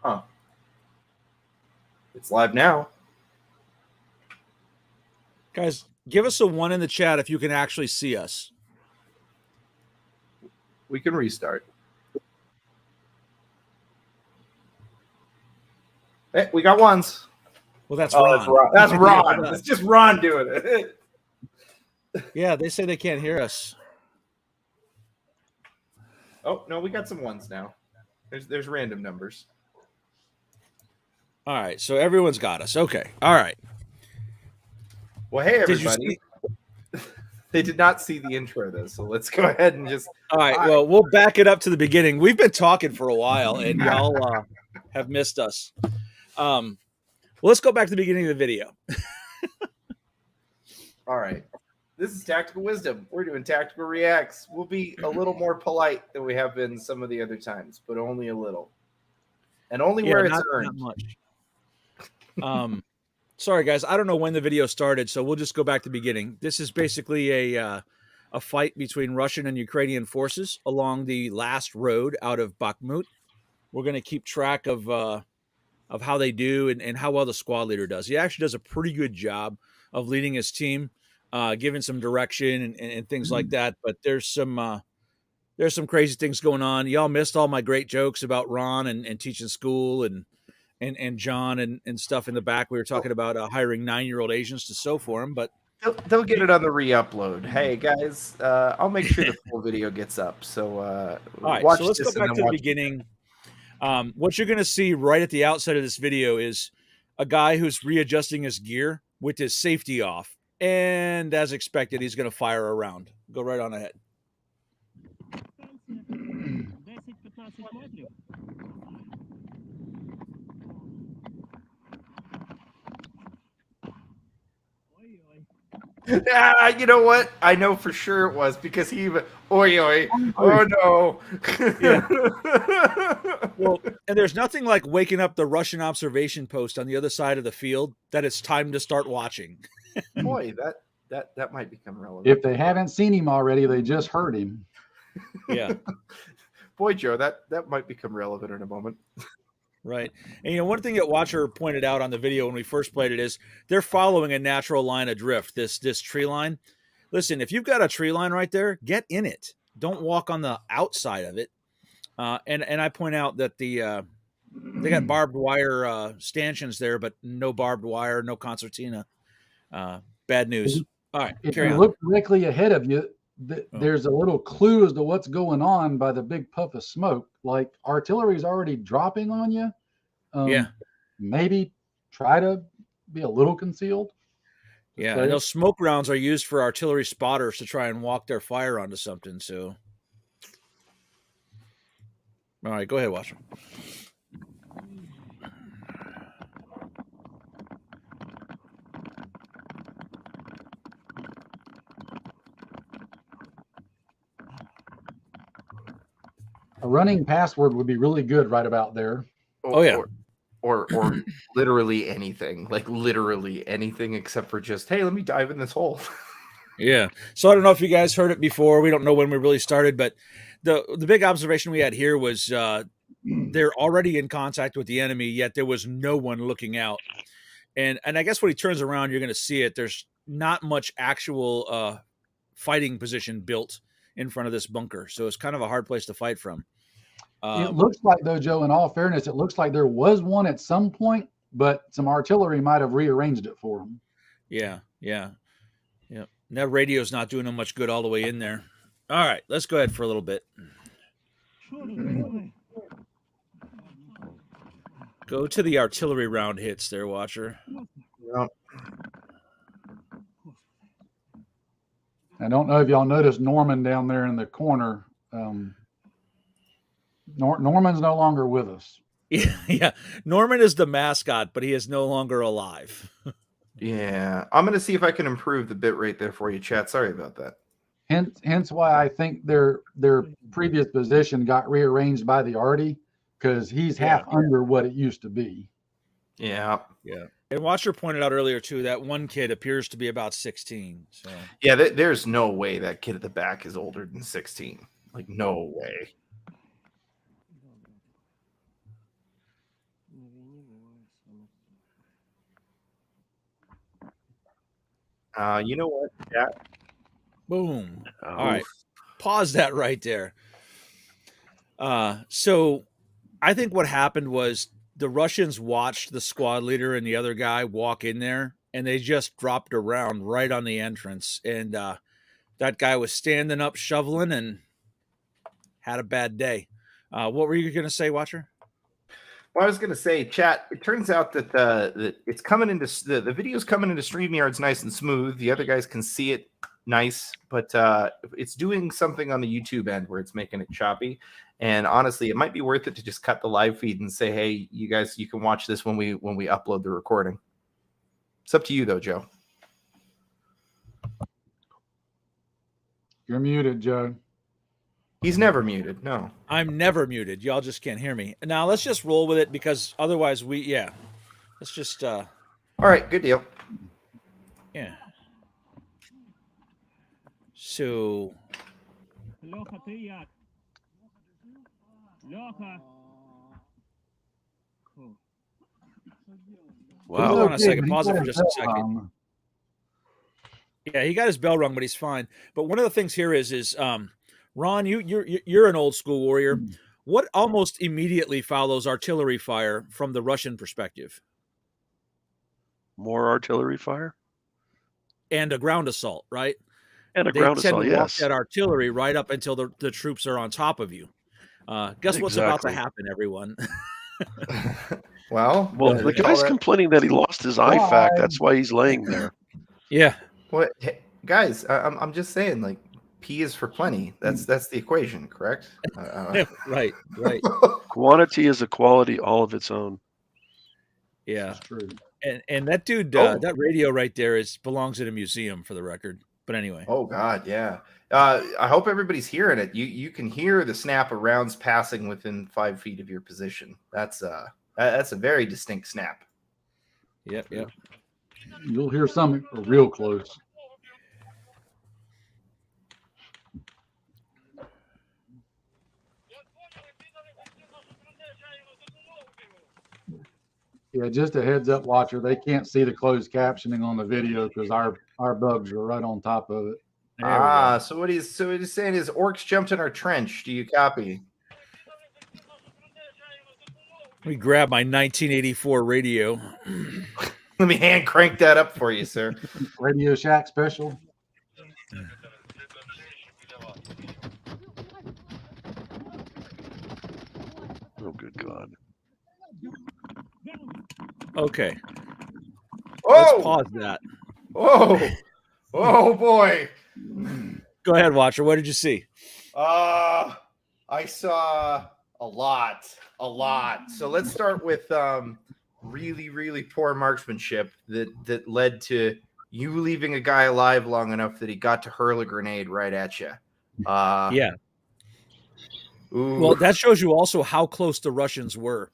Huh. It's live now. Guys, give us a 1 in the chat if you can actually see us. We can restart. Hey, we got ones. Well, that's Ron. That's Ron. It's just Ron doing it. Yeah, they say they can't hear us. Oh, no, we got some ones now. There's random numbers. All right, so everyone's got us. Okay. All right. Well, hey, everybody. They did not see the intro, though, so let's go ahead and just... All right, well, we'll back it up to the beginning. We've been talking for a while, and y'all have missed us. Well, let's go back to the beginning of the video. All right. This is Tactical Wisdom. We're doing Tactical Reacts. We'll be a little more polite than we have been some of the other times, but only a little. And only where it's earned. Not much. Sorry, guys. I don't know when the video started, so we'll just go back to the beginning. This is basically a fight between Russian and Ukrainian forces along the last road out of Bakhmut. We're going to keep track of how they do and how well the squad leader does. He actually does a pretty good job of leading his team, giving some direction and things like that. But there's some crazy things going on. Y'all missed all my great jokes about Ron and teaching school and John and stuff in the back. We were talking about hiring 9-year-old Asians to sew for him, but they'll get it on the re-upload. Hey guys, I'll make sure the full video gets up. So all right, so let's go back to the beginning. What you're going to see right at the outset of this video is a guy who's readjusting his gear with his safety off, and as expected, he's going to fire a round. Go right on ahead. You know what? I know for sure it was because he even oi. Oh no. Yeah. Well, and there's nothing like waking up the Russian observation post on the other side of the field that it's time to start watching. Boy, that might become relevant. If they haven't seen him already, they just heard him. Yeah. Boy, Joe, that might become relevant in a moment. Right. And one thing that Watcher pointed out on the video when we first played it is they're following a natural line of drift, this tree line. Listen, if you've got a tree line right there, get in it. Don't walk on the outside of it. And I point out that they got barbed wire stanchions there, but no barbed wire, no concertina. Bad news. All right. If you look directly ahead of you, there's a little clue as to what's going on by the big puff of smoke. Like artillery's already dropping on you. Yeah. Maybe try to be a little concealed. Yeah. And those smoke rounds are used for artillery spotters to try and walk their fire onto something. So, all right, go ahead, Watcher. A running password would be really good right about there. Oh yeah. Or literally anything, like literally anything except for just, hey, let me dive in this hole. Yeah. So I don't know if you guys heard it before. We don't know when we really started, but the big observation we had here was they're already in contact with the enemy, yet there was no one looking out. And I guess when he turns around, you're going to see it. There's not much actual fighting position built in front of this bunker. So it's kind of a hard place to fight from. It looks like, though, Joe, in all fairness, it looks like there was one at some point, but some artillery might have rearranged it for them. Yeah. And that radio's not doing them much good all the way in there. All right, let's go ahead for a little bit. Go to the artillery round hits there, Watcher. Yeah. I don't know if y'all noticed Norman down there in the corner. Norman's no longer with us. Yeah. Norman is the mascot, but he is no longer alive. Yeah. I'm going to see if I can improve the bit rate there for you, chat. Sorry about that. Hence why I think their previous position got rearranged by the arty, because he's half under what it used to be. Yeah. And Watcher pointed out earlier, too, that one kid appears to be about 16. So yeah, there's no way that kid at the back is older than 16. Like, no way. You know what? Yeah. Boom. All right. Pause that right there. So I think what happened was the Russians watched the squad leader and the other guy walk in there, and they just dropped around right on the entrance. And that guy was standing up, shoveling, and had a bad day. What were you going to say, Watcher? Well, I was going to say, chat. It turns out that that it's coming into the video's coming into StreamYard's nice and smooth. The other guys can see it nice, but it's doing something on the YouTube end where it's making it choppy. And honestly, it might be worth it to just cut the live feed and say, "Hey, you guys, you can watch this when we upload the recording." It's up to you, though, Joe. You're muted, Joe. He's never muted. No, I'm never muted. Y'all just can't hear me. Now let's just roll with it because otherwise let's just all right, good deal. Yeah. So Wow. Hold on a second. Pause it for just a second. Yeah, he got his bell rung, but he's fine. But one of the things here is Ron, you're an old school warrior. What almost immediately follows artillery fire from the Russian perspective? More artillery fire? And a ground assault, right? And a ground assault, yes. They tend to walk yes. that artillery right up until the troops are on top of you. Guess what's about to happen, everyone? Well, the guy's complaining that he lost his IFAC. That's why he's laying there. Yeah. What, hey, guys? I'm just saying, like, P is for plenty. That's the equation, correct? Right. Quantity is a quality all of its own. Yeah. That's true. And that dude, that radio right there belongs in a museum, for the record. But anyway. Oh God, yeah. I hope everybody's hearing it. You can hear the snap of rounds passing within 5 feet of your position. That's a very distinct snap. Yep. You'll hear some real close. Yeah, just a heads up, Watcher. They can't see the closed captioning on the video because our bugs are right on top of it. So what he's saying is orcs jumped in our trench. Do you copy? Let me grab my 1984 radio. Let me hand crank that up for you, sir. Radio Shack special. Oh, good God. Okay. Oh! Let's pause that. Oh boy. Go ahead, Watcher. What did you see? I saw a lot. So let's start with really poor marksmanship that led to you leaving a guy alive long enough that he got to hurl a grenade right at you. Yeah. Ooh. Well, that shows you also how close the Russians were.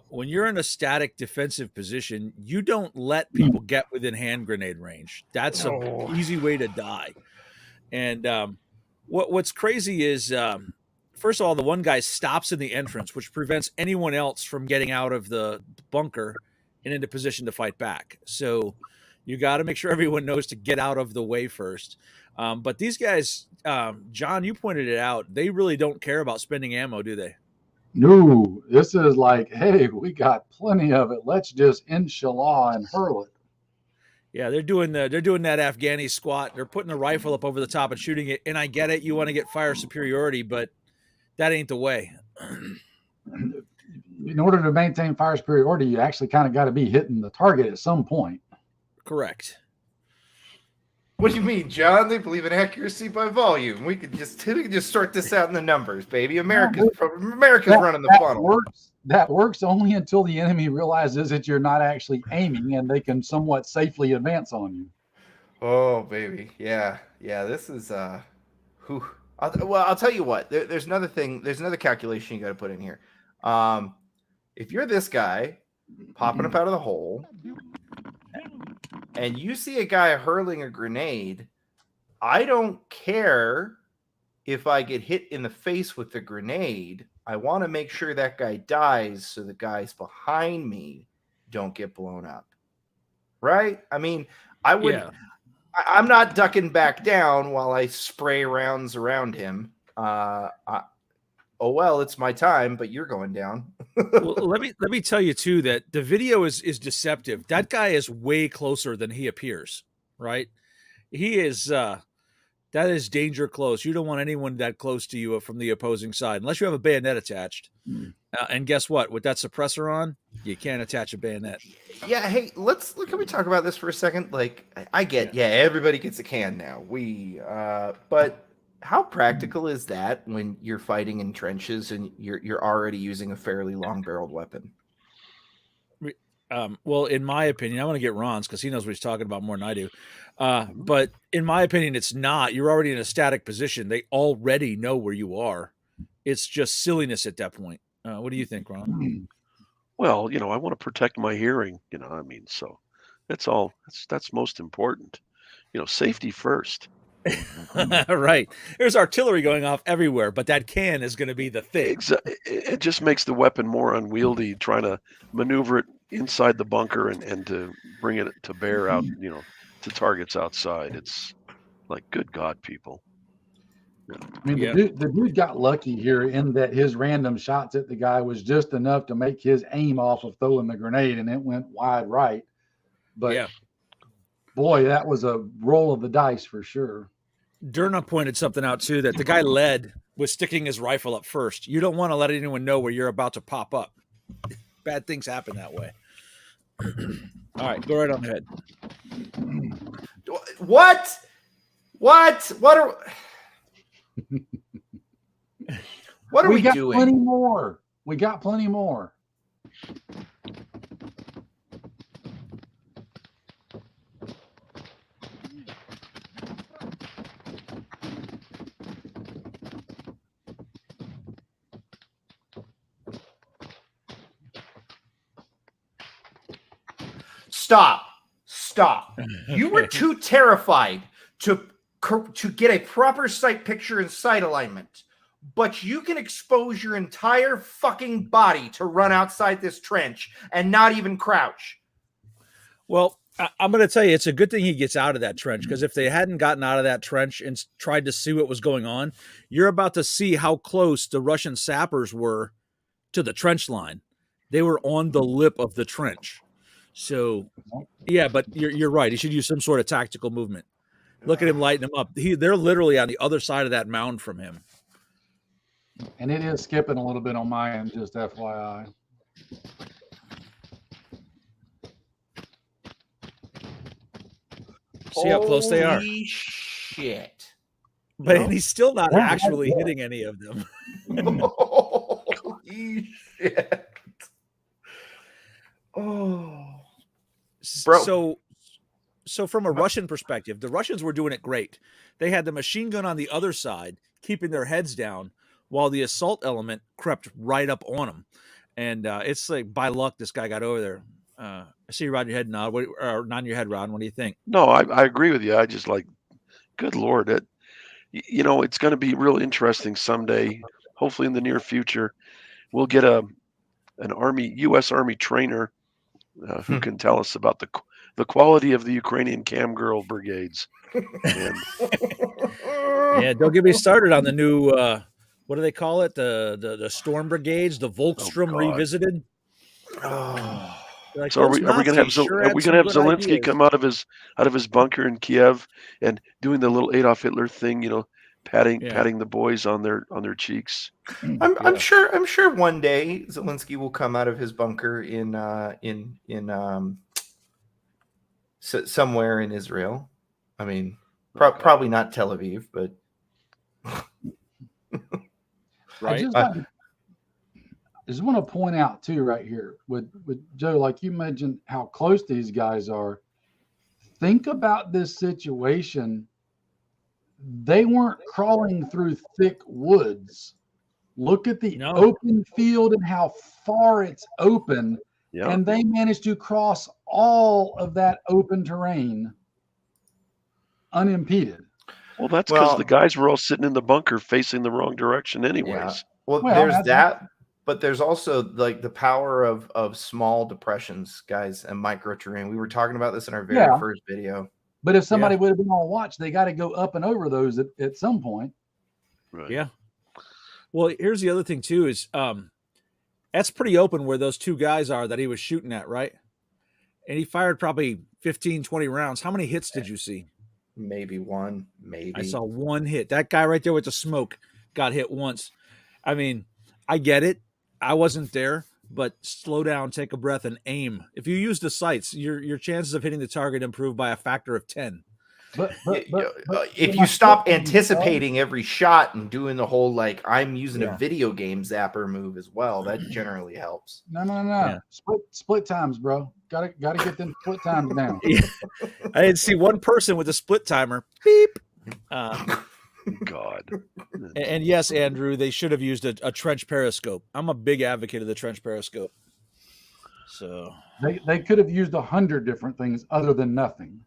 When you're in a static defensive position, you don't let people get within hand grenade range. That's an easy way to die. And what's crazy is, first of all, the one guy stops in the entrance, which prevents anyone else from getting out of the bunker and into position to fight back. So you got to make sure everyone knows to get out of the way first. But these guys, John, you pointed it out, they really don't care about spending ammo, do they? No, this is like, hey, we got plenty of it. Let's just inshallah and hurl it. Yeah, they're doing that Afghani squat. They're putting a rifle up over the top and shooting it. And I get it, you want to get fire superiority, but that ain't the way. In order to maintain fire superiority, you actually kind of got to be hitting the target at some point. Correct. What do you mean, John? They believe in accuracy by volume. We could just sort this out in the numbers, baby. America's running the funnel. That works only until the enemy realizes that you're not actually aiming and they can somewhat safely advance on you. Oh, baby. Yeah. This is I'll tell you what. There's another thing. There's another calculation you got to put in here. If you're this guy popping up out of the hole, and you see a guy hurling a grenade, I don't care if I get hit in the face with the grenade. I want to make sure that guy dies so the guys behind me don't get blown up. Right? I mean, I would. Yeah. I'm not ducking back down while I spray rounds around him. Oh well, it's my time, but you're going down. Well, let me tell you too that the video is deceptive. That guy is way closer than he appears, right? He is that is danger close. You don't want anyone that close to you from the opposing side unless you have a bayonet attached. And guess what? With that suppressor on, you can't attach a bayonet. Yeah, hey, can we talk about this for a second? Like, I get, everybody gets a can now. But how practical is that when you're fighting in trenches and you're already using a fairly long-barreled weapon? Well, in my opinion, I want to get Ron's because he knows what he's talking about more than I do. But in my opinion, it's not. You're already in a static position. They already know where you are. It's just silliness at that point. What do you think, Ron? Well, I want to protect my hearing. I mean, so that's all. That's most important. Safety first. Right. There's artillery going off everywhere, but that can is going to be the thing. It just makes the weapon more unwieldy, trying to maneuver it inside the bunker and to bring it to bear out, to targets outside. It's like, good God, people. I mean, the dude got lucky here in that his random shots at the guy was just enough to make his aim off of throwing the grenade, and it went wide right. But boy, that was a roll of the dice for sure. Durna pointed something out too, that the guy led was sticking his rifle up first. You don't want to let anyone know where you're about to pop up. Bad things happen that way. All right, go right on ahead. What are we doing? We got plenty more. Stop. You were too terrified to get a proper sight picture and sight alignment, but you can expose your entire fucking body to run outside this trench and not even crouch. Well, I'm going to tell you, it's a good thing he gets out of that trench, because if they hadn't gotten out of that trench and tried to see what was going on, you're about to see how close the Russian sappers were to the trench line. They were on the lip of the trench. So, yeah, but you're right. He should use some sort of tactical movement. Look at him lighting them up. They're literally on the other side of that mound from him. And it is skipping a little bit on my end, just FYI. See how close they are. Holy shit. But he's still not actually hitting any of them. Holy shit. Oh. Bro. So from a Russian perspective, the Russians were doing it great. They had the machine gun on the other side, keeping their heads down, while the assault element crept right up on them. And it's like, by luck, this guy got over there. I see you nodding your head, nod. Or nodding your head, Ron. What do you think? No, I agree with you. I just good Lord, it's going to be real interesting someday. Hopefully in the near future, we'll get an U.S. Army trainer who can tell us about the quality of the Ukrainian cam girl brigades. And yeah, don't get me started on the new what do they call it? The storm brigades, the Volkstrom revisited. Oh. Like, so are we going to have Zelensky come out of his bunker in Kiev and doing the little Adolf Hitler thing, patting the boys on their cheeks? I'm sure one day Zelensky will come out of his bunker in somewhere in Israel. I mean, probably not Tel Aviv, but right. I just want to point out too, right here with Joe, like you mentioned, how close these guys are. Think about this situation. They weren't crawling through thick woods. Look at the open field and how far it's open. Yeah. And they managed to cross all of that open terrain unimpeded. Well, that's because the guys were all sitting in the bunker facing the wrong direction anyways. Yeah. Well, there's that, but there's also like the power of small depressions, guys, and micro terrain. We were talking about this in our very first video. But if somebody would have been on watch, they got to go up and over those at some point. Right. Yeah. Well, here's the other thing too is that's pretty open where those two guys are that he was shooting at, right? And he fired probably 15, 20 rounds. How many hits did you see? Maybe one, maybe. I saw one hit. That guy right there with the smoke got hit once. I mean, I get it. I wasn't there, but slow down, take a breath, and aim. If you use the sights, your chances of hitting the target improve by a factor of 10. But if you stop anticipating every shot and doing the whole like I'm using Yeah. a video game zapper move as well, that generally helps. No. Yeah. Split times, bro. Gotta get them split times down. Yeah. I didn't see one person with a split timer. Beep. God. And yes, Andrew, they should have used a trench periscope. I'm a big advocate of the trench periscope. So They could have used 100 different things other than nothing.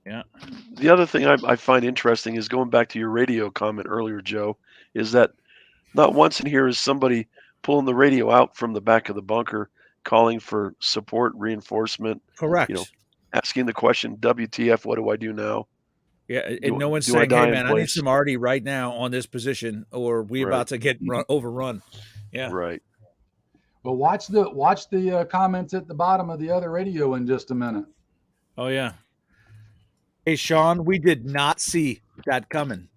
yeah. The other thing I find interesting is going back to your radio comment earlier, Joe, is that not once in here is somebody pulling the radio out from the back of the bunker, calling for support, reinforcement, Correct. asking the question, WTF, what do I do now? Yeah, and Do- no one's do I saying, die "Hey, in man, I need place?" some arty right now on this position, or we Right. about to get overrun." Yeah. Right. Well, watch the comments at the bottom of the other radio in just a minute. Oh yeah. Hey, Sean, we did not see that coming.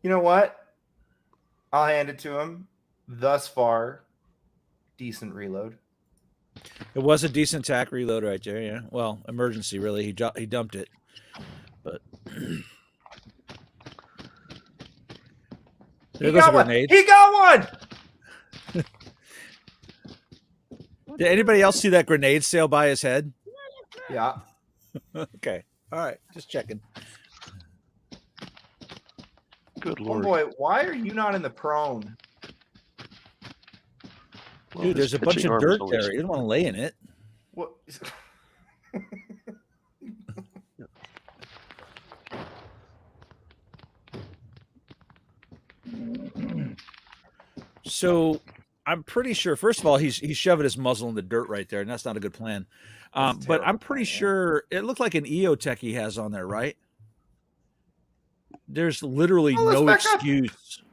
You know what? I'll hand it to him. Thus far, decent reload. It was a decent tack reload right there. Yeah. Well, emergency really. He dumped it, but there goes a grenade. He got one. Did anybody else see that grenade sail by his head? Yeah. Okay. All right. Just checking. Good Oh Lord. boy, why are you not in the prone? Well, Dude, his there's a bunch pitching of arm is dirt always- there. You don't want to lay in it. What? So I'm pretty sure. First of all, he's shoving his muzzle in the dirt right there, and that's not a good plan. That's a But I'm terrible pretty plan, yeah. sure it looked like an EOTech he has on there, right? There's literally Oh, let's no back up. excuse.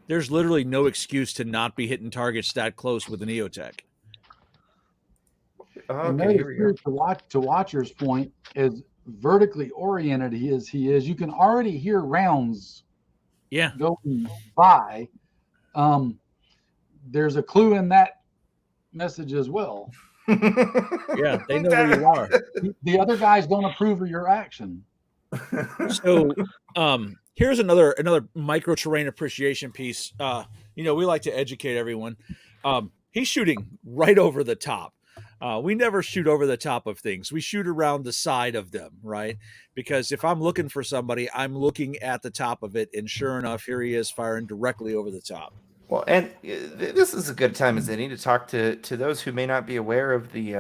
There's literally no excuse to not be hitting targets that close with an EOTech. And Okay, notice here we go. here, to Watcher's point, as vertically oriented he is, you can already hear rounds Yeah. going by. There's a clue in that message as well. Yeah, they know where you are. The other guys don't approve of your action. So here's another micro terrain appreciation piece. We like to educate everyone. He's shooting right over the top. We never shoot over the top of things. We shoot around the side of them, right? Because if I'm looking for somebody, I'm looking at the top of it, and sure enough, here he is firing directly over the top. Well, and this is a good time as any to talk to those who may not be aware of the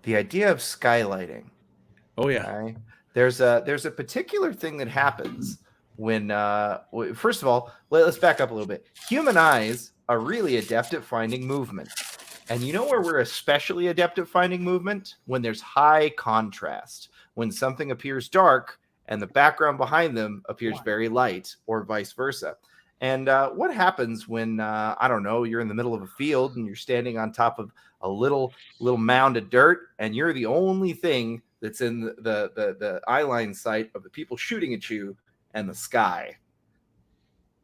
idea of skylighting. Oh yeah. Okay? There's a particular thing that happens when first of all, let's back up a little bit. Human eyes are really adept at finding movement. And you know where we're especially adept at finding movement? When there's high contrast. When something appears dark and the background behind them appears very light, or vice versa. And what happens when, I don't know, you're in the middle of a field and you're standing on top of a little mound of dirt and you're the only thing that's in the eye line sight of the people shooting at you and the sky.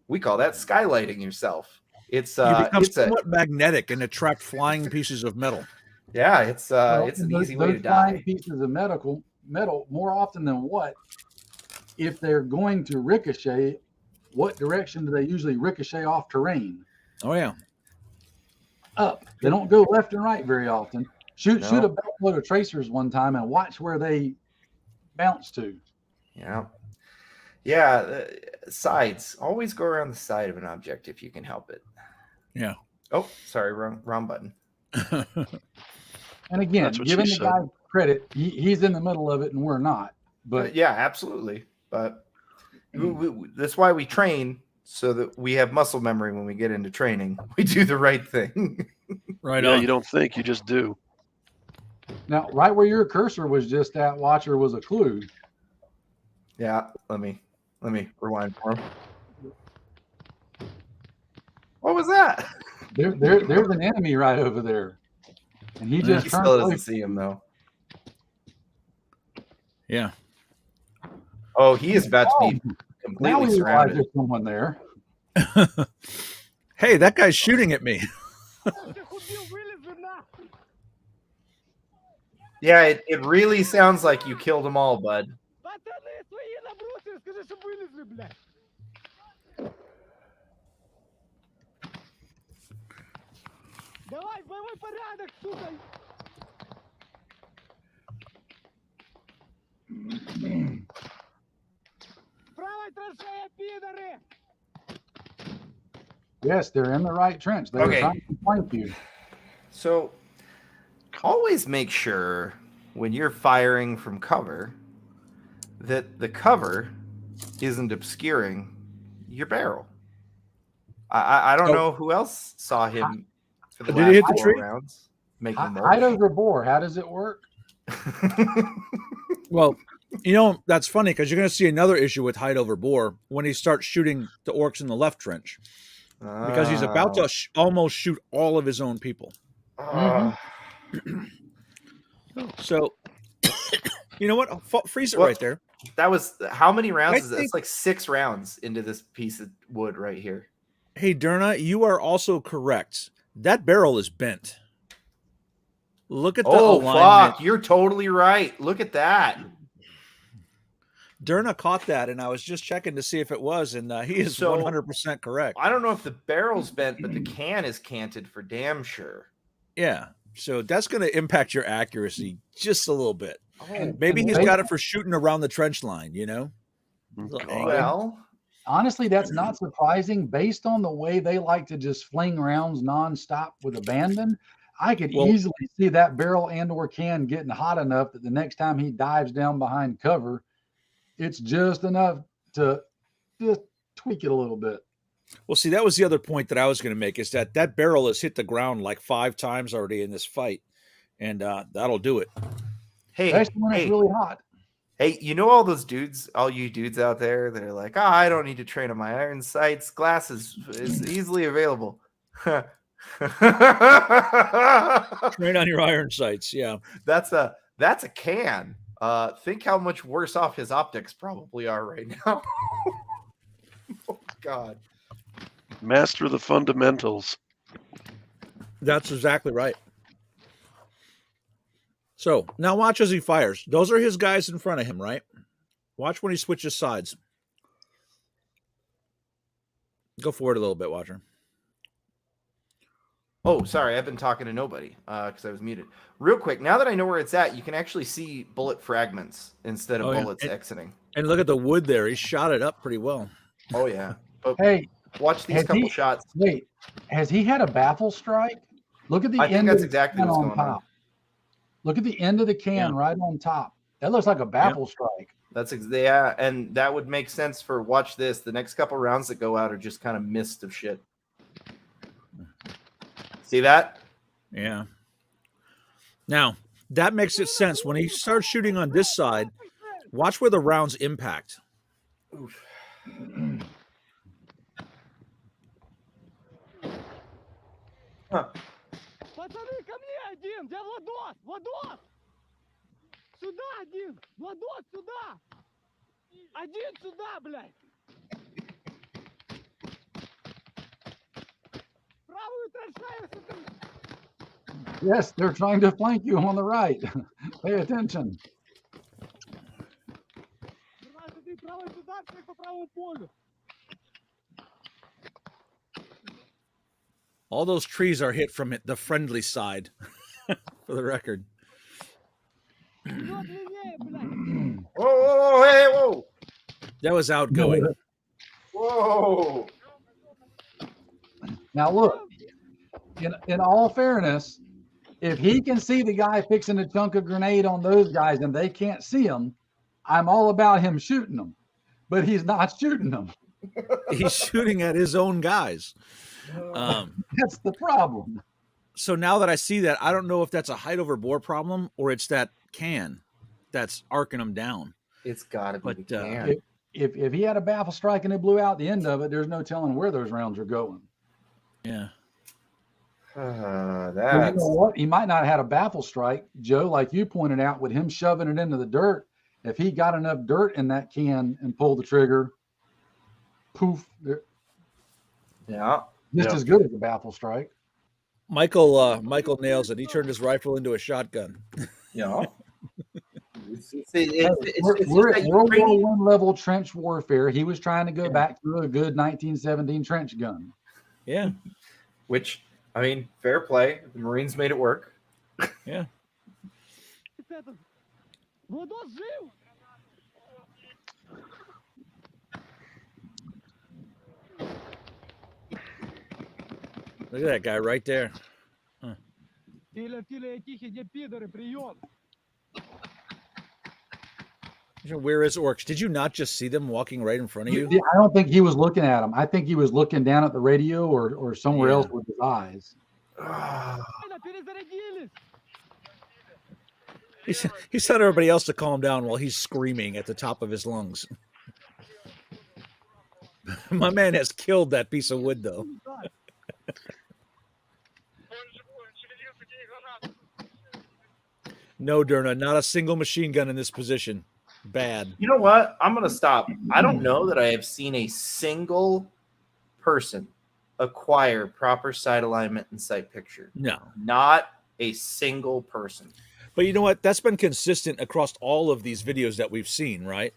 We call that skylighting yourself. It's You become it's somewhat magnetic and attract flying pieces of metal. it's Well, it's an those- easy way to those flying die. pieces of metal more often than what, if they're going to ricochet, what direction do they usually ricochet off terrain? Oh yeah. Up. They don't go left and right very often. Shoot No. a backload of tracers one time and watch where they bounce to. Yeah. Sides. Always go around the side of an object if you can help it. Yeah. Oh, sorry, wrong button. And again, That's what giving she the said. guy credit, he's in the middle of it and we're not. But But yeah, absolutely. But that's why we train so that we have muscle memory when we get into training. We do the right thing. Right Yeah, on. you don't think, you just do. Now, right where your cursor was just at, Watcher, was a clue. Yeah, let me rewind for him. What was that? There's an enemy right over there, and he just He turned still away. doesn't see him though. Yeah. Oh, he is about to be Now completely we realize surrounded. there's someone there. Hey, that guy's shooting at me. Yeah, it really sounds like you killed them all, bud. Yes, they're in the right trench. They're Okay. trying to flank you. So always make sure when you're firing from cover that the cover isn't obscuring your barrel. I don't Oh. know who else saw him for the Did he hit last the 4 tree? rounds making Hide mulch. over bore. How does it work? Well, you know, that's funny because you're going to see another issue with hide over bore when he starts shooting the orcs in the left trench because he's about to almost shoot all of his own people. So, you know what? Freeze it Well, right there. That was how many rounds I is that? think- It's like 6 rounds into this piece of wood right here. Hey, Derna, you are also correct. That barrel is bent. Look at the Oh alignment. fuck, you're totally right. Look at that. Derna caught that, and I was just checking to see if it was, and he is So- 100% correct. I don't know if the barrel's bent, but the can is canted for damn sure. Yeah, so that's going to impact your accuracy just a little bit. Oh, Maybe he's Maybe- got it for shooting around the trench line, you know? Little God. angle. well, Honestly, that's not surprising based on the way they like to just fling rounds nonstop with abandon. I could Well- easily see that barrel and or can getting hot enough that the next time he dives down behind cover, it's just enough to just tweak it a little bit. Well, see, that was the other point that I was going to make is that that barrel has hit the ground like 5 times already in this fight, and that'll do it. hey, Especially when hey, it's really hot. hey, you know all those dudes, all you dudes out there that are like, oh, I don't need to train on my iron sights. Glass is easily available. Train on your iron sights, yeah. That's a can. Think how much worse off his optics probably are right now. Oh God. Master the fundamentals. That's exactly right. So now watch as he fires. Those are his guys in front of him, right? Watch when he switches sides. Go forward a little bit, Watcher. Oh, sorry, I've been talking to nobody because I was muted. Real quick, now that I know where it's at, you can actually see bullet fragments instead of Oh, yeah. bullets exiting. And look at the wood there. He shot it up pretty well. Oh yeah. But Hey, watch these has couple he- shots. wait, has he had a baffle strike? Look at the I think end that's of the exactly can what's on going on. top. Look at the end of the can Yeah. right on top. That looks like a baffle strike. Yeah, and that would make sense for watch this. The next couple rounds that go out are just kind of mist of shit. See that? Yeah. Now, that makes it sense. When he starts shooting on this side, watch where the rounds impact. Oof. Huh. Пацаны, ко мне один! Где Владос? Владос! Сюда один! Владос, сюда! Один сюда, блядь! Правую траншею, сука! Yes, they're trying to flank you on the right. Pay attention. Смотри, правой сюда, всех по правому полю! All those trees are hit from the friendly side, for the record. Вперед левее, блядь! Whoa, whoa, whoa, hey, whoa, That was outgoing. whoa. Now look, in all fairness, if he can see the guy fixing to chunk a grenade on those guys and they can't see him, I'm all about him shooting them. But he's not shooting them. He's shooting at his own guys. That's the problem. So now that I see that, I don't know if that's a height over bore problem or it's that can that's arcing him down. It's got to be But, the can. If he had a baffle strike and it blew out the end of it, there's no telling where those rounds are going. Yeah. Well, That's you know what? He might not have had a baffle strike, Joe, like you pointed out, with him shoving it into the dirt. If he got enough dirt in that can and pulled the trigger, poof, yeah. just as good as a baffle strike. Michael nails it. He turned his rifle into a shotgun. Yeah. We're at World War I level trench warfare. He was trying to go back to a good 1917 trench gun. Yeah. Which, I mean, fair play. The Marines made it work. Yeah. Look at that guy right there. Where is Orcs? Did you not just see them walking right in front of you? I don't think he was looking at him. I think he was looking down at the radio or somewhere else with his eyes. He's telling everybody else to calm down while he's screaming at the top of his lungs. My man has killed that piece of wood, though. No, Derna, not a single machine gun in this position. Bad. You know what? I'm going to stop. I don't know that I have seen a single person acquire proper sight alignment and sight picture. No. Not a single person. But you know what? That's been consistent across all of these videos that we've seen, right?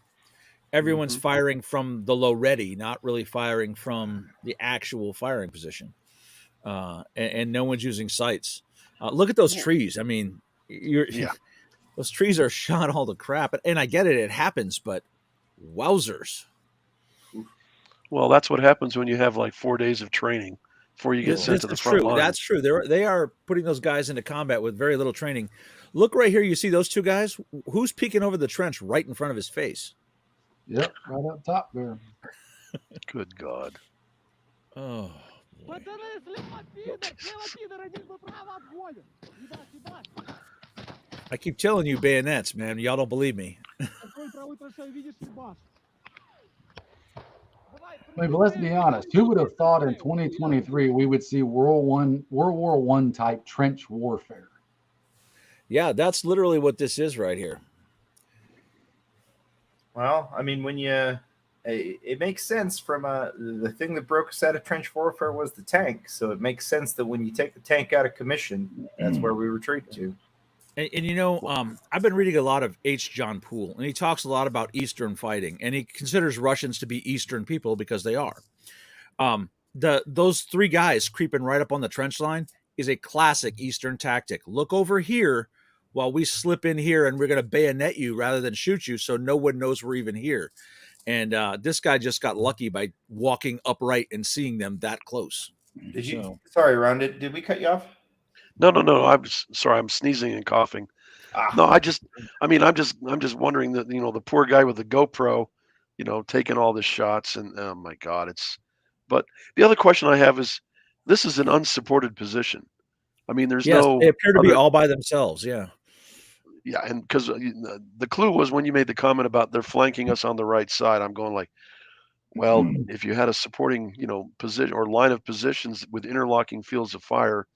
Everyone's firing from the low ready, not really firing from the actual firing position. And no one's using sights. Look at those trees. I mean, those trees are shot all the crap. And I get it. It happens, but wowzers. Well, that's what happens when you have like 4 days of training before you get sent to the front line. That's true. They are putting those guys into combat with very little training. Look right here. You see those two guys? Who's peeking over the trench right in front of his face? Yep, right up top there. Good God. Oh. I keep telling you bayonets, man. Y'all don't believe me. I mean, but let's be honest. Who would have thought in 2023 we would see World War I type trench warfare? Yeah, that's literally what this is right here. Well, I mean, when you, it makes sense from the thing that broke us out of trench warfare was the tank. So it makes sense that when you take the tank out of commission, that's where we retreat to. And you know, I've been reading a lot of H. John Poole, and he talks a lot about Eastern fighting, and he considers Russians to be Eastern people because they are. Those three guys creeping right up on the trench line is a classic Eastern tactic. Look over here while we slip in here, and we're going to bayonet you rather than shoot you, so no one knows we're even here. And this guy just got lucky by walking upright and seeing them that close. Did you? Sorry, Ron. Did we cut you off? No. I'm sorry. I'm sneezing and coughing. No, I'm just wondering that, you know, the poor guy with the GoPro, you know, taking all the shots, and oh my God, but the other question I have is, this is an unsupported position. I mean, there's no. They appear to be all by themselves. Yeah. Yeah. And because the clue was when you made the comment about they're flanking us on the right side, I'm going like, well, if you had a supporting, you know, position or line of positions with interlocking fields of fire,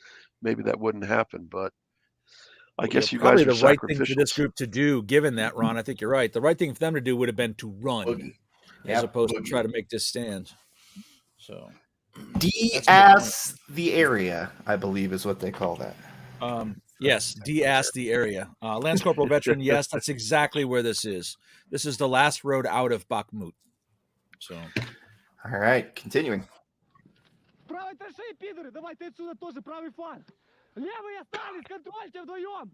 maybe that wouldn't happen. But I guess you guys are the right thing sacrificial. for this group to do, given that, Ron, I think you're right. The right thing for them to do would have been to run as opposed to try to make this stand. So de-ass the area, I believe, is what they call that. Yes, de-ass the area. Lance Corporal Veteran, yes, that's exactly where this is. This is the last road out of Bakhmut. So, all right, continuing. Правой траншеи, пидоры! Давайте отсюда тоже правый фланг! Левые остались! Контрольте вдвоем!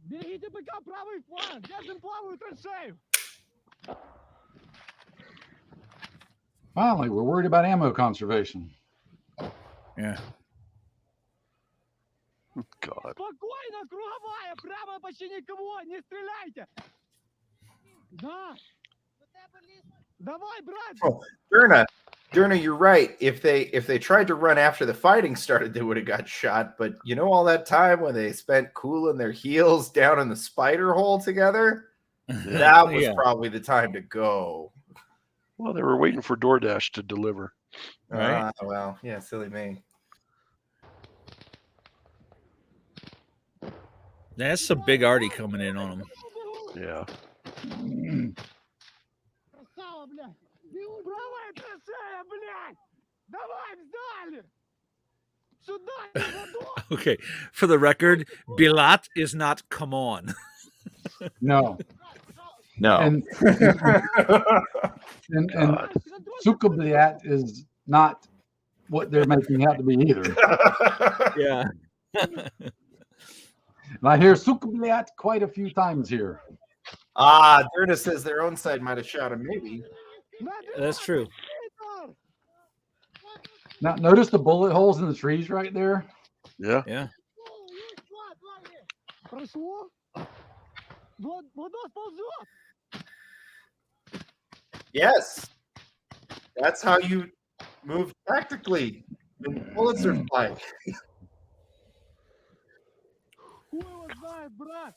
Берегите БК правый фланг! Держим правую траншею! Finally, we're worried about ammo conservation. Yeah. God. Спокойно, круговая! Право почти никого! Не стреляйте! Да! Давай, брат! Oh, Durna, you're right. If they tried to run after the fighting started, they would have got shot. But you know, all that time when they spent cooling their heels down in the spider hole together, that was Yeah. probably the time to go. Well, they were waiting for DoorDash to deliver. Right. Well, yeah, silly me. That's some big Artie coming in on him. Yeah. Красава, блядь! Правая траншея, блядь! Давай, встали! Сюда, Владос! Okay. For the record, Bilat is not come on. No. No. And God. Sukabliat is not what they're making out to be either. Yeah. And I hear Sukabliat quite a few times here. Durna says their own side might have shot him, maybe. That's true. Now, notice the bullet holes in the trees right there? Yeah. Yeah. Прошло? Владос ползет! Yes. That's how you move tactically when bullets are flying. Хуй его знает, брат!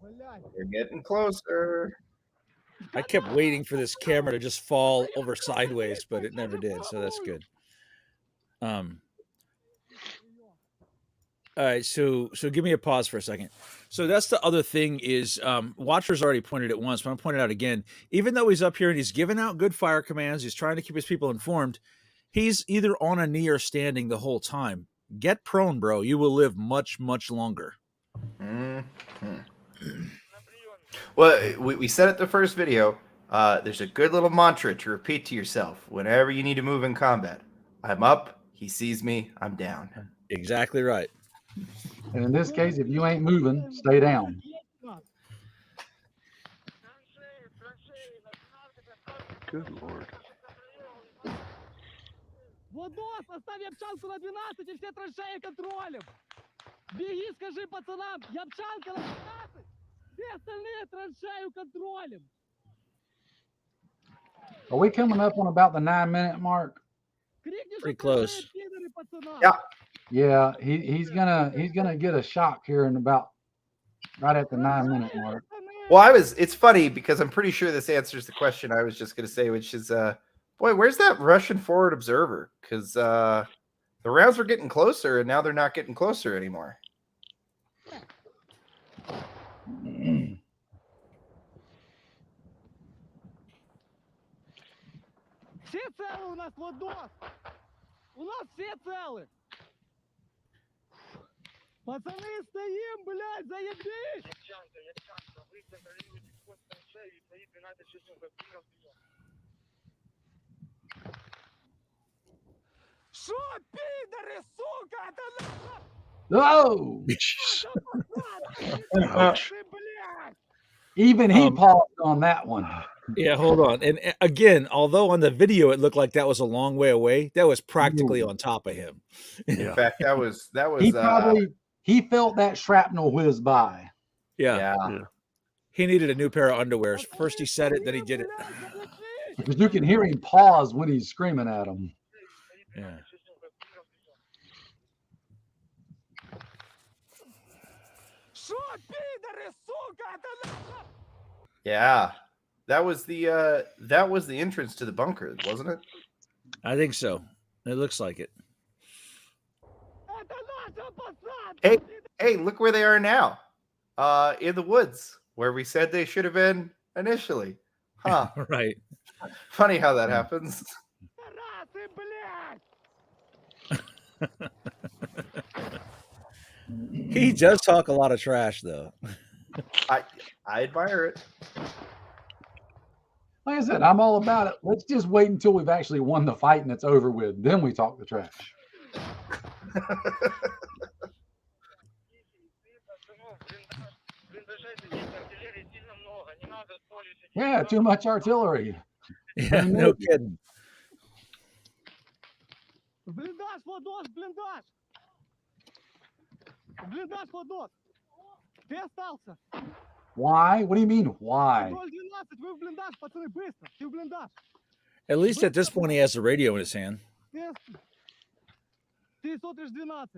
Блядь! They're getting closer. I kept waiting for this camera to just fall over sideways, but it never did, so that's good. All right, so give me a pause for a second. So that's the other thing is Watcher's already pointed it once, but I'm pointing it out again. Even though he's up here and he's giving out good fire commands, he's trying to keep his people informed, he's either on a knee or standing the whole time. Get prone, bro. You will live much, much longer. Well, we said it the first video. There's a good little mantra to repeat to yourself whenever you need to move in combat. I'm up, he sees me, I'm down. Exactly right. And in this case, if you ain't moving, stay down. Good Lord. Владос, оставь Япчанку на 12 и все траншеи контролем! Беги, скажи пацанам, Япчанка на 12, все остальные траншею контролем! Are we coming up on about the 9-minute mark? Крикни, Pretty что close. траншеи пидоры, пацанам! Yeah. Yeah, he's gonna get a shock here in about right at the 9-minute mark. Well, it's funny because I'm pretty sure this answers the question I was just going to say, which is, boy, where's that Russian forward observer? Because the rounds were getting closer, and now they're not getting closer anymore. Все целы у нас, Владос! У нас все целы! Пацаны, стоим, блядь, заебись! Шо, пидоры, сука, это Oh, Jeez. Ouch. Блядь! even he paused on that one. Yeah, hold on. And again, although on the video it looked like that was a long way away, that was practically on top of him. In fact, that was He felt that shrapnel whiz by. Yeah. yeah. He needed a new pair of underwears. First he said it, then he did it. Because you can hear him pause when he's screaming at him. Yeah. Шо, пидоры, сука, это Yeah. That was the entrance to the bunker, wasn't it? I think so. It looks like it. Это наша посадка! Hey, look where they are now. In the woods, where we said they should have been initially. Huh. Right. Funny how that happens. Расы, блядь! He does talk a lot of trash though. I admire it. Like I said, I'm all about it. Let's just wait until we've actually won the fight and it's over with. Then we talk the trash. Yeah, too much artillery. Yeah, no kidding. В блиндаж, Владос, в блиндаж! В блиндаж, Владос! Ты остался! Why? What do you mean, why? Контроль 12, вы в блиндаж, пацаны, быстро. Ты в блиндаж. At least at this point, he has the radio in his hand. Ты смотришь 12.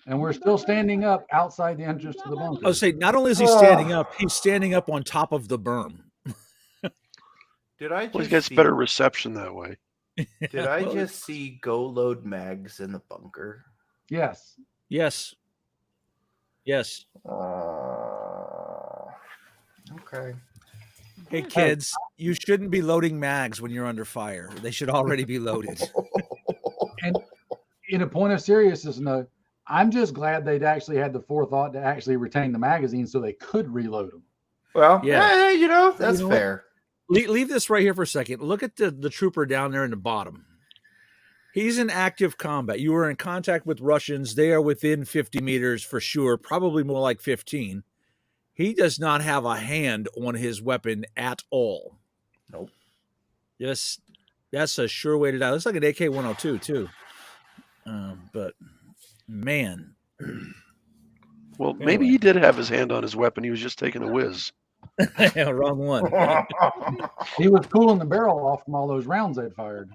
And we're still standing up outside the entrance to the I bunker. was say, not only is he standing up, he's standing up on top of the berm. Did I Well, he just gets see, better reception that way. did I Well, just see go load mags in the bunker? Yes. Yes. Yes. Okay. Hey, kids, you shouldn't be loading mags when you're under fire. They should already be loaded. And in a point of seriousness note, I'm just glad they'd actually had the forethought to actually retain the magazine so they could reload them. Well, Yeah. you know, that's You know what? fair. Leave this right here for a second. Look at the trooper down there in the bottom. He's in active combat. You are in contact with Russians. They are within 50 meters for sure, probably more like 15. He does not have a hand on his weapon at all. Nope. Yes, that's a sure way to die. Looks like an AK-102 too. But man, Well, maybe he did have his hand on his weapon. He was just taking a whiz. yeah, wrong one. He was cooling the barrel off from all those rounds they'd fired.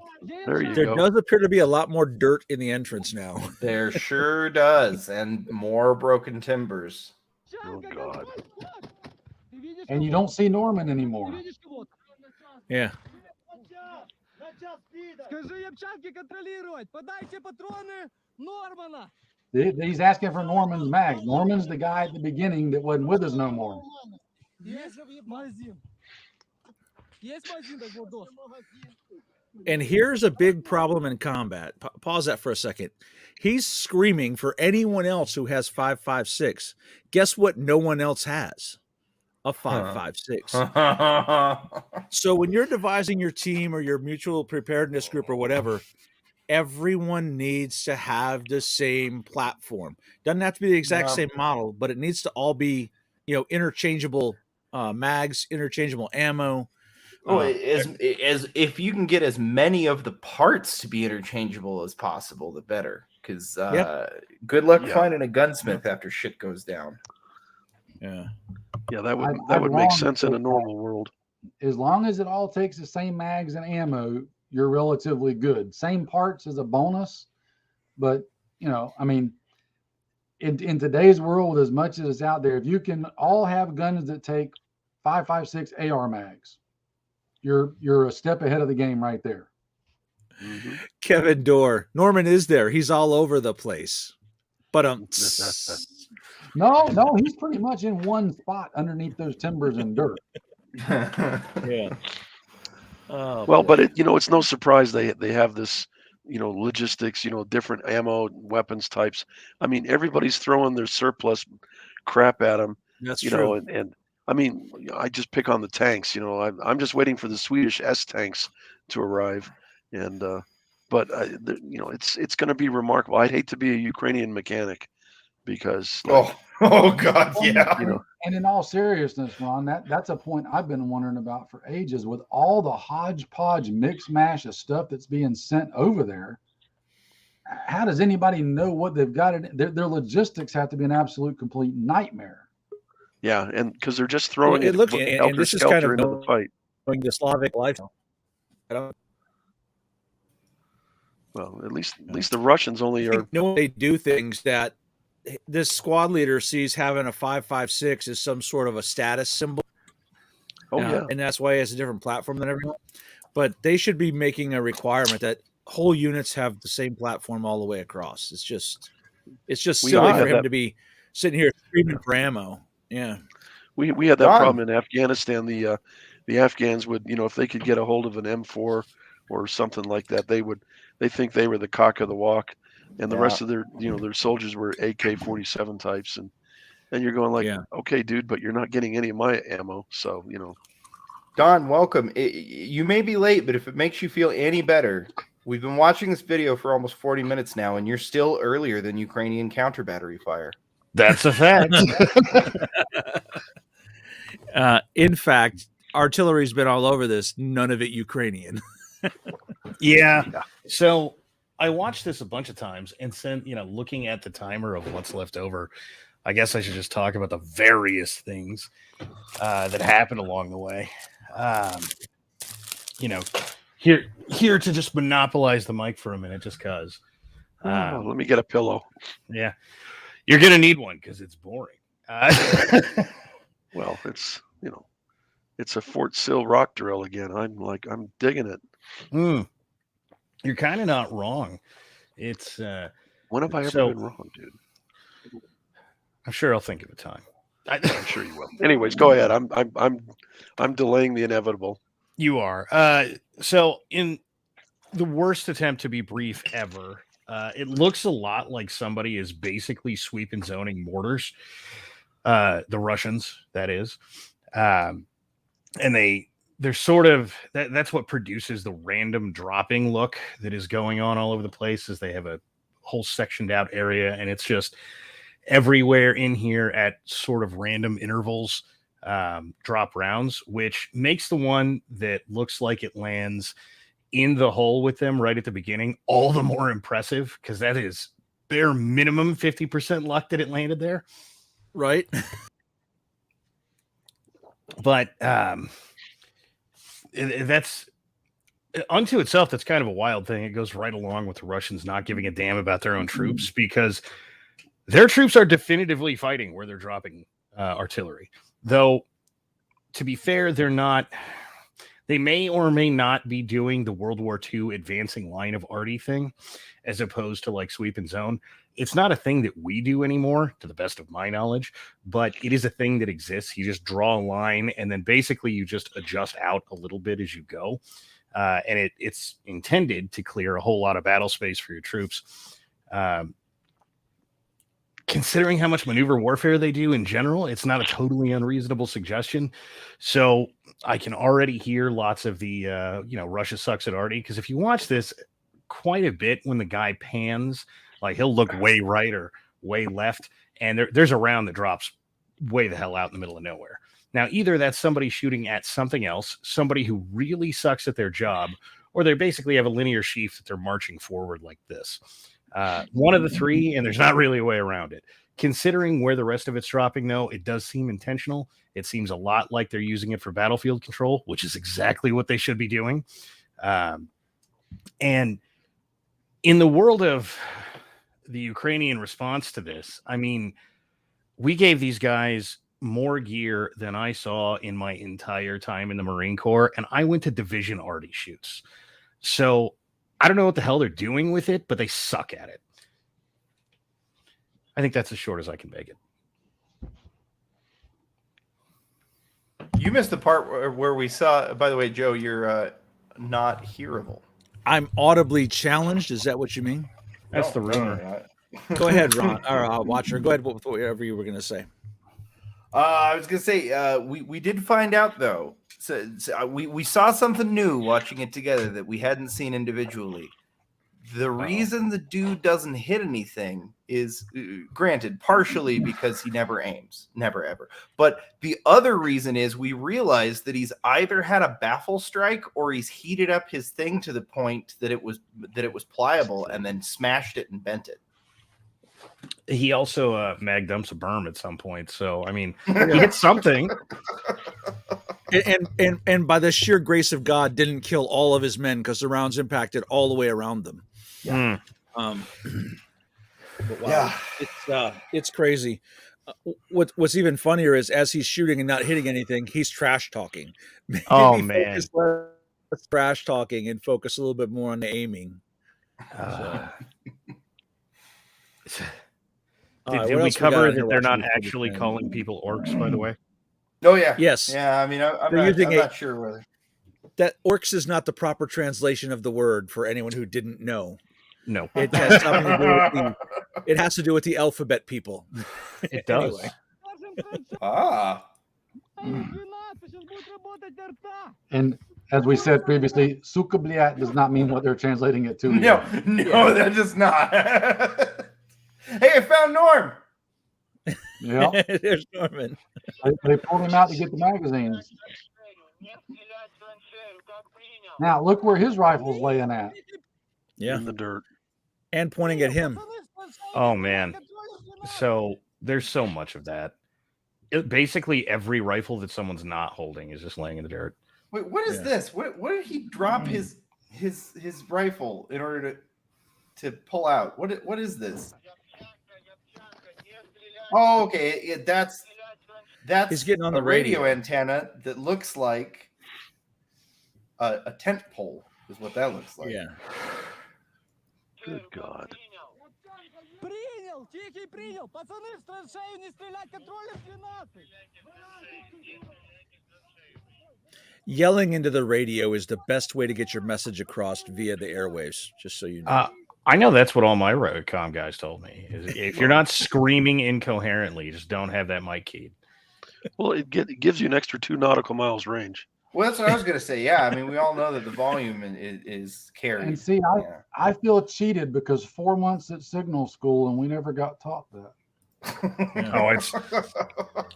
There you There go. does appear to be a lot more dirt in the entrance now. There sure does, and more broken timbers. Oh, God. And you don't see Norman anymore. Yeah. Скажи Ябчанке контролировать. Подайте патроны Нормана. He's asking for Norman's mag. Norman's the guy at the beginning that wasn't with us no more. Есть магазин. Есть магазин, так вот, дос. And here's a big problem in combat. Pause that for a second. He's screaming for anyone else who has 5.56. Guess what? No one else has a 5.56. So when you're devising your team or your mutual preparedness group or whatever, everyone needs to have the same platform. Doesn't have to be the exact same model, but it needs to all be, interchangeable mags, interchangeable ammo. Oh, as if you can get as many of the parts to be interchangeable as possible, the better. Because good luck finding a gunsmith after shit goes down. Yeah. Yeah, that would I'd make wrong sense in a with normal world. As long as it all takes the same mags and ammo, you're relatively good. Same parts as a bonus, but I mean, in today's world, as much as it's out there, if you can all have guns that take 5.56 AR mags, you're a step ahead of the game right there. Mm-hmm. Kevin Dorr. Norman is there. He's all over the place. But No, he's pretty much in one spot underneath those timbers and dirt. yeah. Well, but it's no surprise they have this, logistics, different ammo, weapons types. I mean, everybody's throwing their surplus crap at them. That's true. true. And I mean, I just pick on the tanks. I'm just waiting for the Swedish S tanks to arrive, and but it's going to be remarkable. I'd hate to be a Ukrainian mechanic because oh God, yeah. And in all seriousness, Ron, that's a point I've been wondering about for ages. With all the hodgepodge mix mash of stuff that's being sent over there, how does anybody know what they've got? Their logistics have to be an absolute complete nightmare. Yeah, and because they're just throwing it looks, and this is kind of into the fight. The Slavic lifestyle. Well, at least the Russians only are. They do things that this squad leader sees having a 5.56 as some sort of a status symbol. Oh yeah, and that's why he has a different platform than everyone. But they should be making a requirement that whole units have the same platform all the way across. It's just silly for him to be sitting here screaming for ammo. Yeah, we had that problem in Afghanistan. The Afghans would, if they could get a hold of an M4 or something like that, they think they were the cock of the walk, and the rest of their soldiers were AK-47 types, and you're going like, okay, dude, but you're not getting any of my ammo, so Don, welcome. You may be late, but if it makes you feel any better, we've been watching this video for almost 40 minutes now, and you're still earlier than Ukrainian counter battery fire. That's a fact. In fact, artillery's been all over this. None of it Ukrainian. Yeah. So I watched this a bunch of times, and looking at the timer of what's left over, I guess I should just talk about the various things that happened along the way. You know, here to just monopolize the mic for a minute, just cause. Let me get a pillow. Yeah, you're gonna need one because it's boring. Well, it's it's a Fort Sill rock drill again. I'm digging it. You're kind of not wrong. It's When have I ever so- been wrong, dude? I'm sure I'll think of a time. I'm sure you will. Anyways, go ahead. I'm delaying the inevitable. You are. So in the worst attempt to be brief ever, it looks a lot like somebody is basically sweep and zoning mortars. The Russians, that is. And they're sort of that's what produces the random dropping look that is going on all over the place, is they have a whole sectioned out area, and it's just everywhere in here at sort of random intervals drop rounds, which makes the one that looks like it lands in the hole with them right at the beginning all the more impressive, because that is bare minimum 50% luck that it landed there. Right. But that's unto itself, that's kind of a wild thing. It goes right along with the Russians not giving a damn about their own troops, because their troops are definitively fighting where they're dropping artillery. Though, to be fair, they're not. They may or may not be doing the World War II advancing line of arty thing, as opposed to like sweep and zone. It's not a thing that we do anymore, to the best of my knowledge, but it is a thing that exists. You just draw a line, and then basically you just adjust out a little bit as you go. And it's intended to clear a whole lot of battle space for your troops. Considering how much maneuver warfare they do in general, it's not a totally unreasonable suggestion. So I can already hear lots of the, Russia sucks at arty. Because if you watch this quite a bit, when the guy pans, like he'll look way right or way left, and there's a round that drops way the hell out in the middle of nowhere. Now, either that's somebody shooting at something else, somebody who really sucks at their job, or they basically have a linear sheaf that they're marching forward like this. One of the three, and there's not really a way around it. Considering where the rest of it's dropping, though, it does seem intentional. It seems a lot like they're using it for battlefield control, which is exactly what they should be doing. And in the world of the Ukrainian response to this, I mean, we gave these guys more gear than I saw in my entire time in the Marine Corps, and I went to division arty shoots. So I don't know what the hell they're doing with it, but they suck at it. I think that's as short as I can make it. You missed the part where we saw, by the way, Joe, you're not hearable. I'm audibly challenged. Is that what you mean? That's the rumor. Go ahead, Ron, or Watcher. Go ahead with whatever you were going to say. I was going to say, we did find out, though. So we saw something new watching it together that we hadn't seen individually. The reason the dude doesn't hit anything is, granted, partially because he never aims, never ever. But the other reason is we realized that he's either had a baffle strike or he's heated up his thing to the point that it was pliable and then smashed it and bent it. He also mag dumps a berm at some point. So, I mean, he hit something. And by the sheer grace of God, didn't kill all of his men because the rounds impacted all the way around them. Yeah. But wow, it's crazy. What's even funnier is as he's shooting and not hitting anything, he's trash talking. Maybe Oh man, less trash talking and focus a little bit more on the aiming. Did we cover that they're not actually calling people orcs, by the way? Oh yeah. Yes. Yeah. I mean, I'm not sure whether that orcs is not the proper translation of the word for anyone who didn't know. No, it has something to do with it has to do with the alphabet people. It does. And as we said previously, suka bliat does not mean what they're translating it to. No, that does not. Hey, I found Norm. Yeah, there's Norman. They pulled him out to get the magazines. Now look where his rifle's laying at. Yeah, in the dirt and pointing at him. Oh man. So There's so much of that. Basically, every rifle that someone's not holding is just laying in the dirt. Wait, what is this? What did he drop his rifle in order to pull out? What is this? Oh, okay. Yeah, that's He's getting on the a radio radio. antenna that looks like a tent pole. Is what that looks like. Yeah. Good God. Принял! Тихий принял! Пацаны, в траншею не стрелять! Контролем 12! Yelling into the radio is the best way to get your message across via the airwaves, just so you know. I know that's what all my comm guys told me. Is if you're not screaming incoherently, just don't have that mic keyed. Well, it gives you an extra 2 nautical miles range. Well, that's what I was going to say. Yeah, I mean, we all know that the volume is carried. And see, I feel cheated because 4 months at signal school and we never got taught that. Oh, it's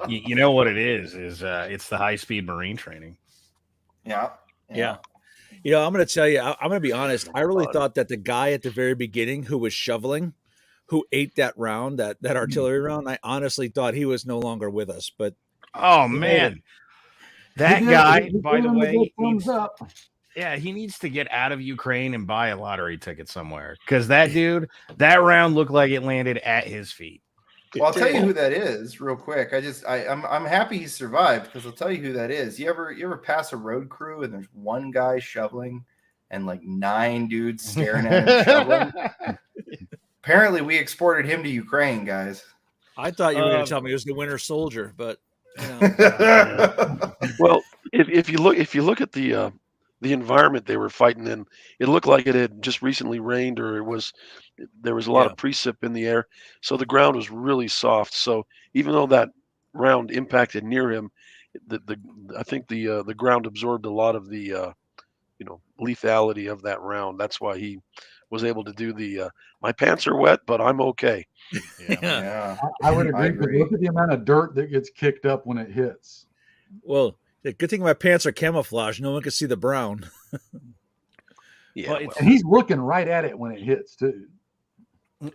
you know what it is it's the high-speed Marine training. Yeah. You know, I'm going to tell you, I'm going to be honest. I really thought that the guy at the very beginning who was shoveling, who ate that round, that artillery round, I honestly thought he was no longer with us. But oh man, that guy, by the way, he needs to get out of Ukraine and buy a lottery ticket somewhere, because that dude, that round looked like it landed at his feet. Well, I'll tell you who that is real quick. I'm happy he survived, because I'll tell you who that is. You ever pass a road crew and there's one guy shoveling and like 9 dudes staring at him shoveling? Apparently, we exported him to Ukraine, guys. I thought you were going to tell me it was the Winter Soldier, but you know. Well, if you look at the environment they were fighting in, it looked like it had just recently rained, or there was a lot of precip in the air, so the ground was really soft. So even though that round impacted near him, I think the ground absorbed a lot of the lethality of that round. That's why he was able to do the my pants are wet, but I'm okay. Yeah. I would agree. Look at the amount of dirt that gets kicked up when it hits. Well, the good thing my pants are camouflage. No one can see the brown. Yeah, and he's looking right at it when it hits too.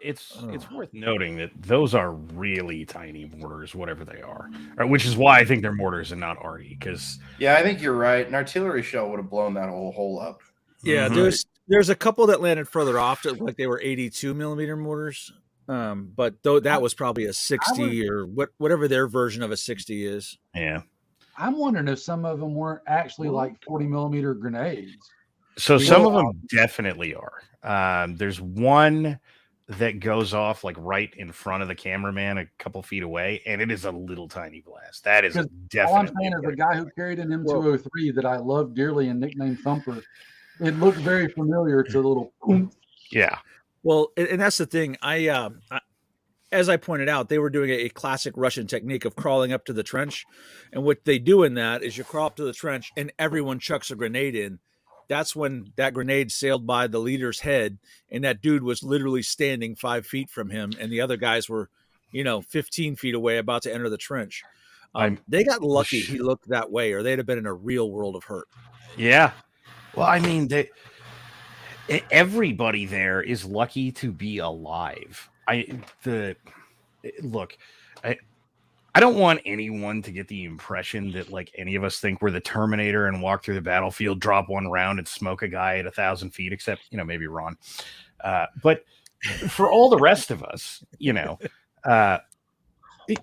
It's worth noting that those are really tiny mortars, whatever they are, which is why I think they're mortars and not arty. Because I think you're right. An artillery shell would have blown that whole hole up. Yeah, there's a couple that landed further off, like they were 82 millimeter mortars. But though that was probably a 60 or whatever their version of a 60 is. Yeah, I'm wondering if some of them weren't actually like 40 millimeter grenades. So some of them definitely are. There's one that goes off like right in front of the cameraman a couple feet away, and it is a little tiny blast. That is definitely. All I'm saying is the guy who carried an M203 that I love dearly and nicknamed Thumper, it looked very familiar to the little. Yeah. Well, and that's the thing. I as I pointed out, they were doing a classic Russian technique of crawling up to the trench, and what they do in that is you crawl up to the trench and everyone chucks a grenade in. That's when that grenade sailed by the leader's head, and that dude was literally standing 5 feet from him, and the other guys were, 15 feet away, about to enter the trench. They got lucky he looked that way, or they'd have been in a real world of hurt. Yeah. Well, I mean, everybody there is lucky to be alive. I don't want anyone to get the impression that like any of us think we're the Terminator and walk through the battlefield, drop one round, and smoke a guy at 1,000 feet, except, maybe Ron. But for all the rest of us,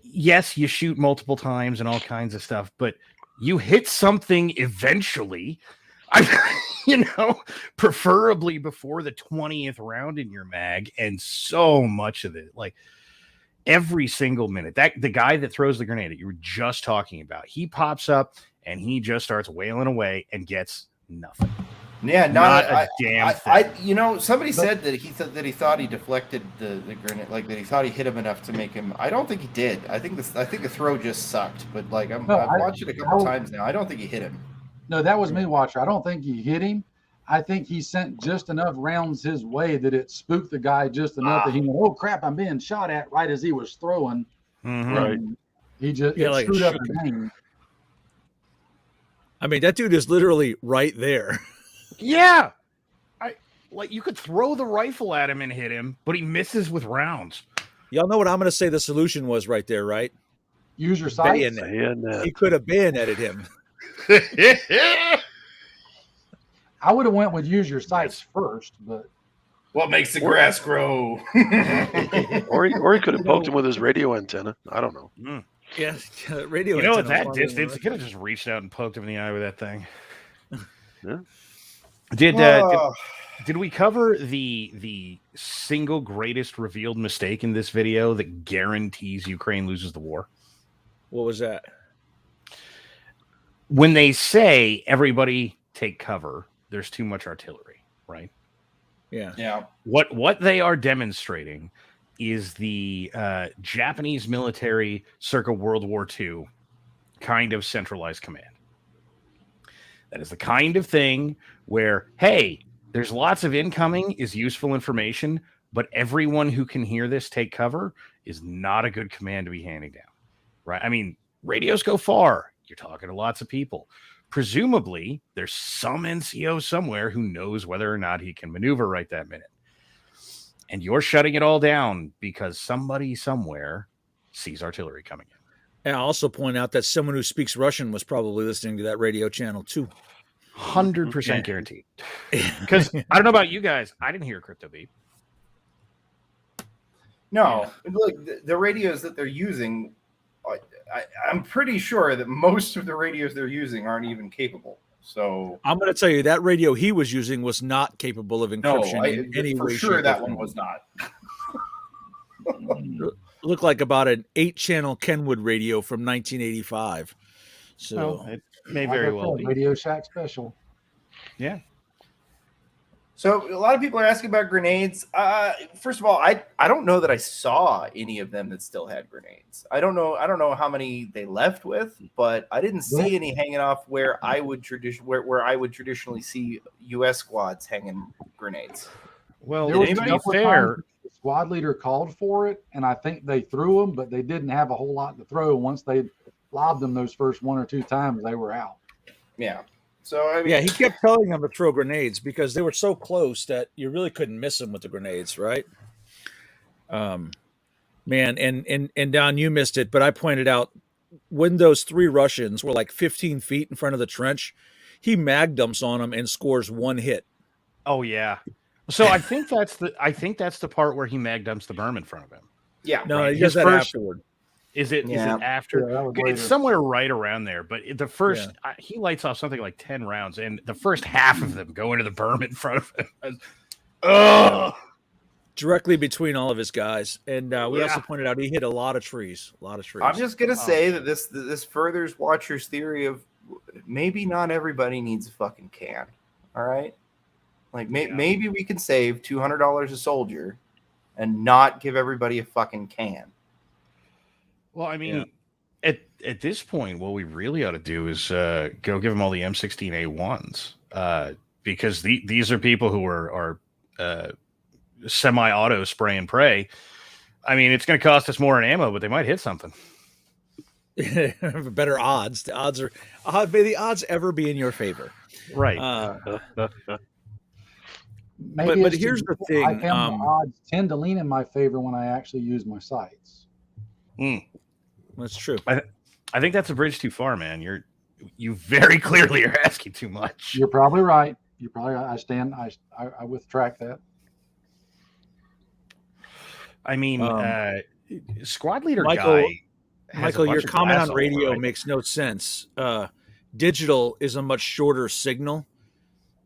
yes, you shoot multiple times and all kinds of stuff, but you hit something eventually, preferably before the 20th round in your mag. And so much of it, like, every single minute, the guy that throws the grenade that you were just talking about, he pops up and he just starts wailing away and gets nothing. Yeah, not a damn thing. Somebody said that he thought he deflected the grenade, like that he thought he hit him enough to make him. I don't think he did. I think the throw just sucked. But like I've watched it a couple times now. I don't think he hit him. No, that was me, Watcher. I don't think he hit him. I think he sent just enough rounds his way that it spooked the guy just enough that he went, "Oh crap, I'm being shot at!" right as he was throwing. Mm-hmm. Right. He just screwed up the game. I mean, that dude is literally right there. Yeah, you could throw the rifle at him and hit him, but he misses with rounds. Y'all know what I'm going to say the solution was right there, right? Use your sights. Bayonet. Bayonet. He could have bayoneted him. I would have went with use your sights first, but What makes the grass grow? or he could have poked him with his radio antenna. I don't know. Yeah, radio. You know, at antenna that was distance, he could have just reached out and poked him in the eye with that thing. Yeah. Did we cover the single greatest revealed mistake in this video that guarantees Ukraine loses the war? What was that? When they say everybody take cover, there's too much artillery, right? Yeah. What they are demonstrating is the Japanese military circa World War II kind of centralized command. That is the kind of thing where, hey, there's lots of incoming is useful information, but everyone who can hear this take cover is not a good command to be handing down, right? I mean, radios go far. You're talking to lots of people. Presumably, there's some NCO somewhere who knows whether or not he can maneuver right that minute. And you're shutting it all down because somebody somewhere sees artillery coming in. And I'll also point out that someone who speaks Russian was probably listening to that radio channel too. 100% guaranteed. Because I don't know about you guys, I didn't hear a crypto beep. No, look, the radios that they're using, I'm pretty sure that most of the radios they're using aren't even capable. So I'm going to tell you that radio he was using was not capable of encryption in any for way. sure shape, that or one form. was not. Looked like about an 8-channel Kenwood radio from 1985. So Well, it may like very I well said, be. Radio Shack special. Yeah. So a lot of people are asking about grenades. First of all, I don't know that I saw any of them that still had grenades. I don't know how many they left with, but I didn't see any hanging off where I would traditionally see U.S. squads hanging grenades. Well, There was to a be couple of fair, times the squad leader called for it, and I think they threw them, but they didn't have a whole lot to throw. Once they lobbed them those first 1 or 2 times, they were out. Yeah. So I mean, yeah, he kept telling them to throw grenades because they were so close that you really couldn't miss them with the grenades, right? Man, and Don, you missed it, but I pointed out when those 3 Russians were like 15 feet in front of the trench, he mag dumps on them and scores 1 hit. oh yeah. So I think that's the part where he mag dumps the berm in front of him. yeah. No, Right. he does His that first- afterward. Is it Yeah. after? Yeah, that was It's later. somewhere right around there. But the first, he lights off something like 10 rounds, and the first half of them go into the berm in front of him. Oh, Directly between all of his guys. And we also pointed out he hit a lot of trees. I'm just gonna say that this furthers Watcher's theory of maybe not everybody needs a fucking can. All right, like maybe we can save $200 a soldier and not give everybody a fucking can. well, I mean, at this point, what we really ought to do is go give them all the M16A1s because these are people who are semi-auto spray and pray. I mean, it's going to cost us more in ammo, but they might hit something. Better odds. The odds are may the odds ever be in your favor. Right. Maybe But it's here's just the thing, I found the odds tend to lean in my favor when I actually use my sights. That's true. I think that's a bridge too far, man. You very clearly are asking too much. You're probably right. I withtract that. I mean, squad leader Michael- guy. has a Michael, your bunch of comment glass on all radio over it. makes no sense. Digital is a much shorter signal,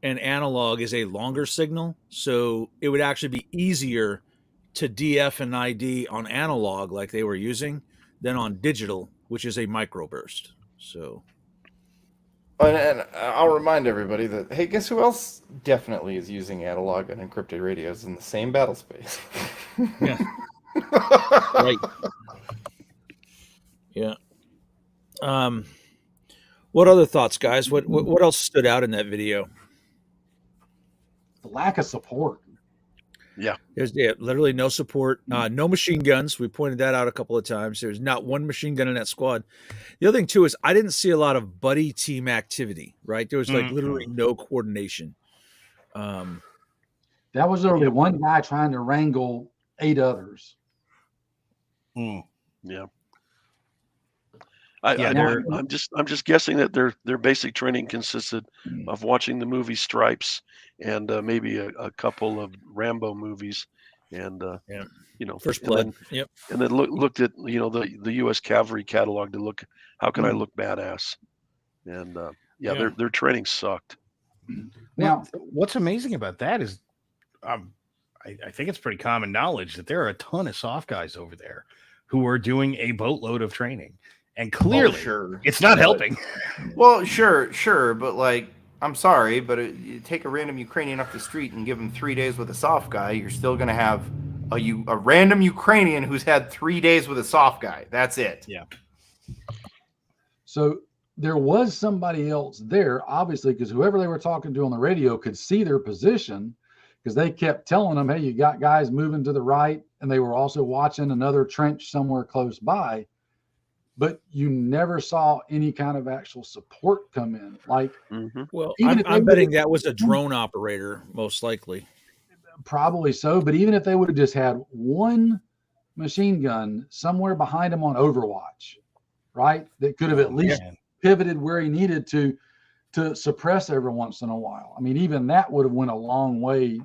and analog is a longer signal. So it would actually be easier to DF and ID on analog like they were using than on digital, which is a microburst. So And I'll remind everybody that, hey, guess who else definitely is using analog and encrypted radios in the same battle space? Yeah. Right. Yeah. What other thoughts, guys? What else stood out in that video? The lack of support. There's literally no support, no machine guns. We pointed that out a couple of times. There's not one machine gun in that squad. The other thing too is I didn't see a lot of buddy team activity. Right, there was like literally no coordination. That was literally one guy trying to wrangle 8 others. Mm. Yeah. Yeah, they're I'm just guessing that their basic training consisted of watching the movie Stripes and maybe a couple of Rambo movies, and Yeah. you know, First and Blood. then Yep. looked at the U.S. Cavalry catalog to look how can I look badass, and yeah, Yeah. their training sucked. Now, what's amazing about that is, I think it's pretty common knowledge that there are a ton of soft guys over there who are doing a boatload of training, and clearly sure. it's not But- helping. Well, sure, but like, I'm sorry, but you take a random Ukrainian off the street and give him 3 days with a soft guy, you're still gonna have a random Ukrainian who's had 3 days with a soft guy. That's it. Yeah. so there was somebody else there, obviously, because whoever they were talking to on the radio could see their position, because they kept telling them, hey, you got guys moving to the right, and they were also watching another trench somewhere close by. But you never saw any kind of actual support come in. Like, Hmm. Well, Even if they I'm betting would've- that was a drone operator, most likely. probably so, but even if they would have just had one machine gun somewhere behind him on Overwatch, right? That could have at least Man. pivoted where he needed to suppress every once in a while. I mean, even that would have went a long way.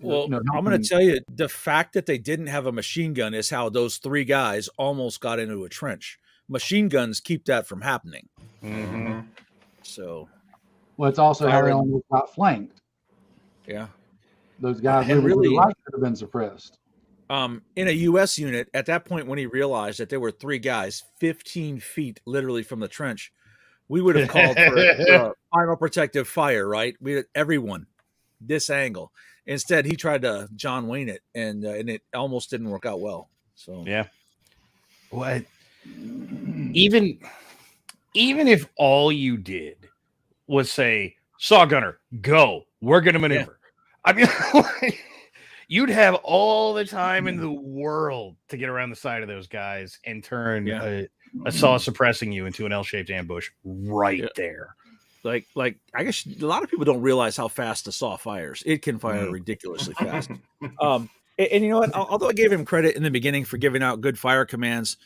Well, I'm going helping- to tell you, the fact that they didn't have a machine gun is how those three guys almost got into a trench. Machine guns keep that from happening. Mhm. So, Well, it's also how they Firing- almost got flanked. yeah. Those guys And moving to really- the right could have been suppressed. In a U.S. unit, at that point, when he realized that there were three guys 15 feet literally from the trench, we would have called for a final protective fire, right? Everyone, this angle. Instead, he tried to John Wayne it, and it almost didn't work out well. So, Yeah. What? Even if all you did was say, "Saw gunner, go. We're going to maneuver." I mean, you'd have all the time in the world to get around the side of those guys and turn a saw suppressing you into an L-shaped ambush right there. like I guess a lot of people don't realize how fast the saw fires. It can fire ridiculously fast. And you know what? Although I gave him credit in the beginning for giving out good fire commands,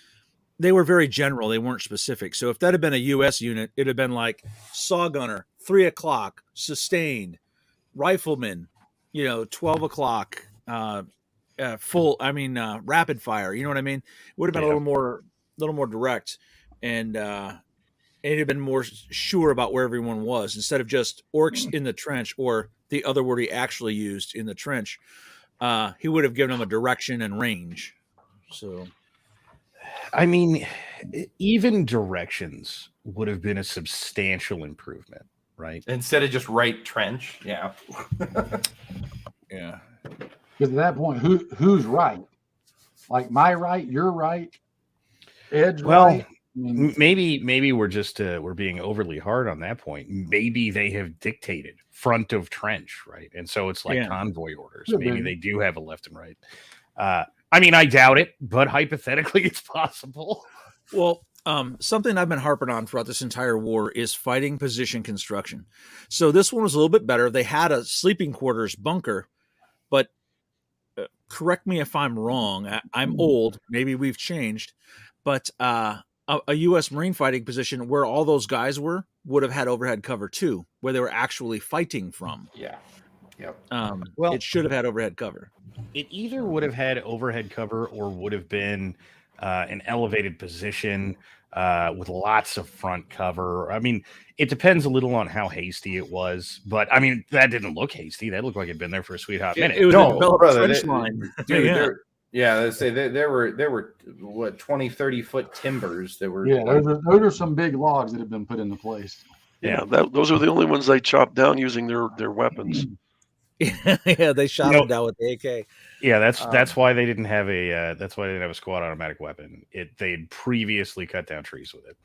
they were very general. They weren't specific. So if that had been a U.S. unit, it'd have been like saw gunner, 3 o'clock, sustained, rifleman, 12 o'clock, rapid fire. You know what I mean? It would have been a little more direct, and it'd have been more sure about where everyone was instead of just orcs in the trench, or the other word he actually used in the trench. He would have given them a direction and range. So, I mean, even directions would have been a substantial improvement, right? Instead of just right trench. Yeah. yeah. Because at that point, who's right? Like my right, your right, Ed's Well, right. I mean, maybe we're just we're being overly hard on that point. Maybe they have dictated front of trench, right? And so it's like convoy orders. Could Maybe be. they do have a left and right. I mean, I doubt it, but hypothetically, it's possible. Well, something I've been harping on throughout this entire war is fighting position construction. So this one was a little bit better. They had a sleeping quarters bunker, but correct me if I'm wrong. I'm old. Maybe we've changed, but a U.S. Marine fighting position where all those guys would have had overhead cover too, where they were actually fighting from. Yeah. Yep. Well, it should have had overhead cover. It either would have had overhead cover or would have been an elevated position with lots of front cover. I mean, it depends a little on how hasty it was, but I mean, that didn't look hasty. That looked like it'd been there for a sweet hot minute. It was No, a developed brother, trench line. Dude, they say there were what 20, 30-foot timbers that were. yeah, those are some big logs that have been put into place. Yeah, those are the only ones they chopped down using their weapons. Yeah, they shot him down with the AK. Yeah, that's why they didn't have a squad automatic weapon. They had previously cut down trees with it.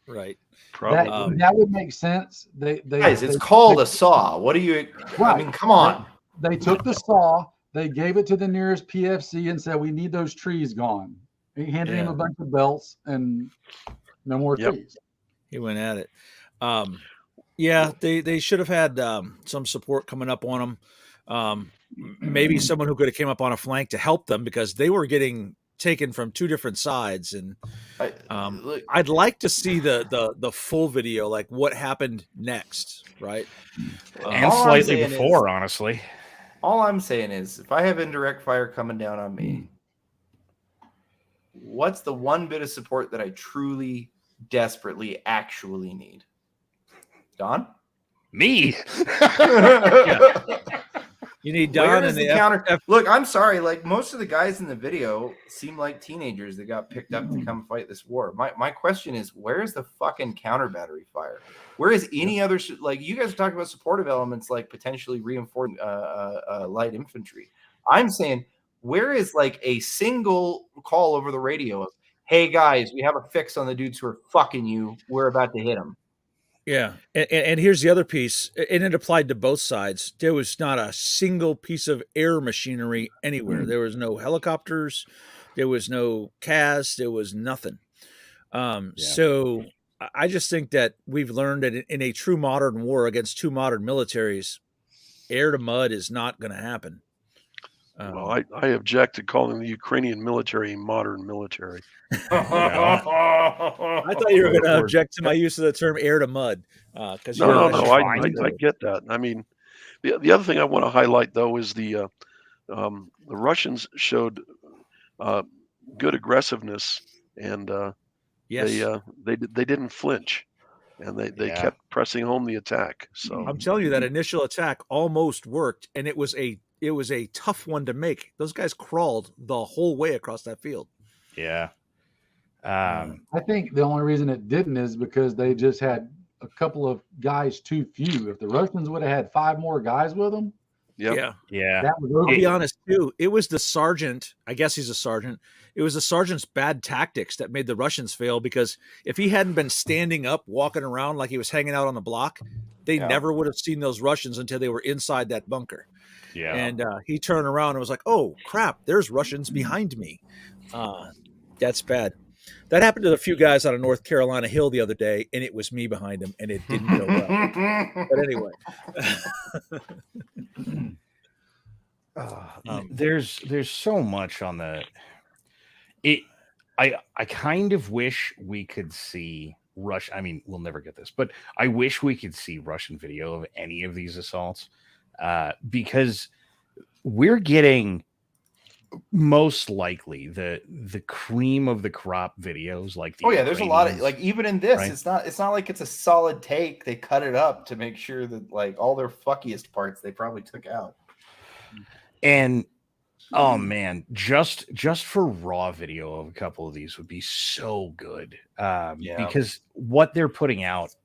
Right. Probably. That would make sense. Guys, it's called a saw. What do you? Right. I mean, come on. They took the saw, they gave it to the nearest PFC and said, "We need those trees gone." He handed him a bunch of belts and no more trees. He went at it. Yeah, they should have had some support coming up on them. Maybe someone who could have came up on a flank to help them, because they were getting taken from two different sides, and look, I'd like to see the full video, like what happened next, right? And all I'm slightly saying before, honestly. all I'm saying is, if I have indirect fire coming down on me, what's the one bit of support that I truly, desperately, actually need? Don? Me. You need Where Don is and the the counter? Look, I'm sorry. Like, most of the guys in the video seem like teenagers that got picked up to come fight this war. My question is, where is the fucking counter battery fire? Where is any other like, you guys are talking about supportive elements like potentially reinforcing light infantry? I'm saying, where is like a single call over the radio of, hey guys, we have a fix on the dudes who are fucking you. We're about to hit them. Yeah, and here's the other piece, and it applied to both sides. There was not a single piece of air machinery anywhere. There was no helicopters, there was no CAS, there was nothing. So I just think that we've learned that in a true modern war against two modern militaries, air to mud is not going to happen. Well, I object to calling the Ukrainian military modern military. I thought you were going to object to my use of the term air to mud. No, I get that. I mean, the other thing I want to highlight though is the Russians showed good aggressiveness, and yes, they didn't flinch, and they kept pressing home the attack. So I'm telling you, that initial attack almost worked, and it was a tough one to make. Those guys crawled the whole way across that field. Yeah. I think the only reason it didn't is because they just had a couple of guys too few. If the Russians would have had 5 more guys with them, Yeah. that was I'll over. be honest too. It was the sergeant. I guess he's a sergeant. It was the sergeant's bad tactics that made the Russians fail, because if he hadn't been standing up, walking around like he was hanging out on the block, they never would have seen those Russians until they were inside that bunker. Yeah. And he turned around and was like, "Oh crap! There's Russians behind me." That's bad. That happened to a few guys on a North Carolina hill the other day, and it was me behind them, and it didn't go well. But anyway. There's so much on I kind of wish we could see I mean, we'll never get this, but I wish we could see Russian video of any of these assaults, because we're getting most likely the cream of the crop videos. Like there's a lot of, like, even in this, right? it's not like it's a solid take. They cut it up to make sure that, like, all their fuckiest parts they probably took out. And oh man, just for raw video of a couple of these would be so good, because what they're putting out,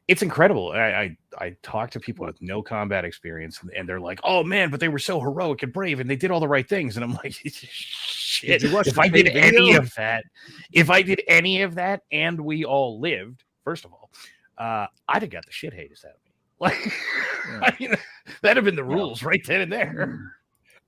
it's incredible. I talk to people with no combat experience, and they're like, "Oh man, but they were so heroic and brave, and they did all the right things." And I'm like, "Shit! If I did any of that, and we all lived, first of all, I'd have got the shit haters out of me. Like, I mean, that'd have been the rules right then and there."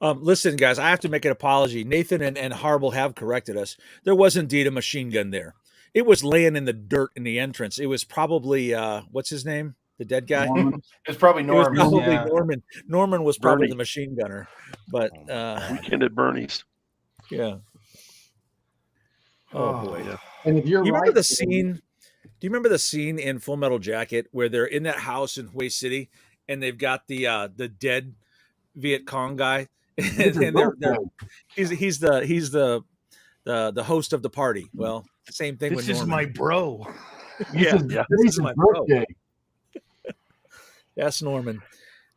Listen, guys, I have to make an apology. Nathan and Harble have corrected us. There was indeed a machine gun there. It was laying in the dirt in the entrance. It was probably what's his name? The dead guy. Norman. It was probably Norman. Norman. Norman was probably the machine gunner. But weekend at Bernie's. Yeah. Oh boy. Yeah. And if you're Do you remember the scene? Do you remember the scene in Full Metal Jacket where they're in that house in Hue City and they've got the dead Viet Cong guy, and he's the host of the party. Well, same thing. This with is Norman. my bro. This is my bro. Yes, Norman.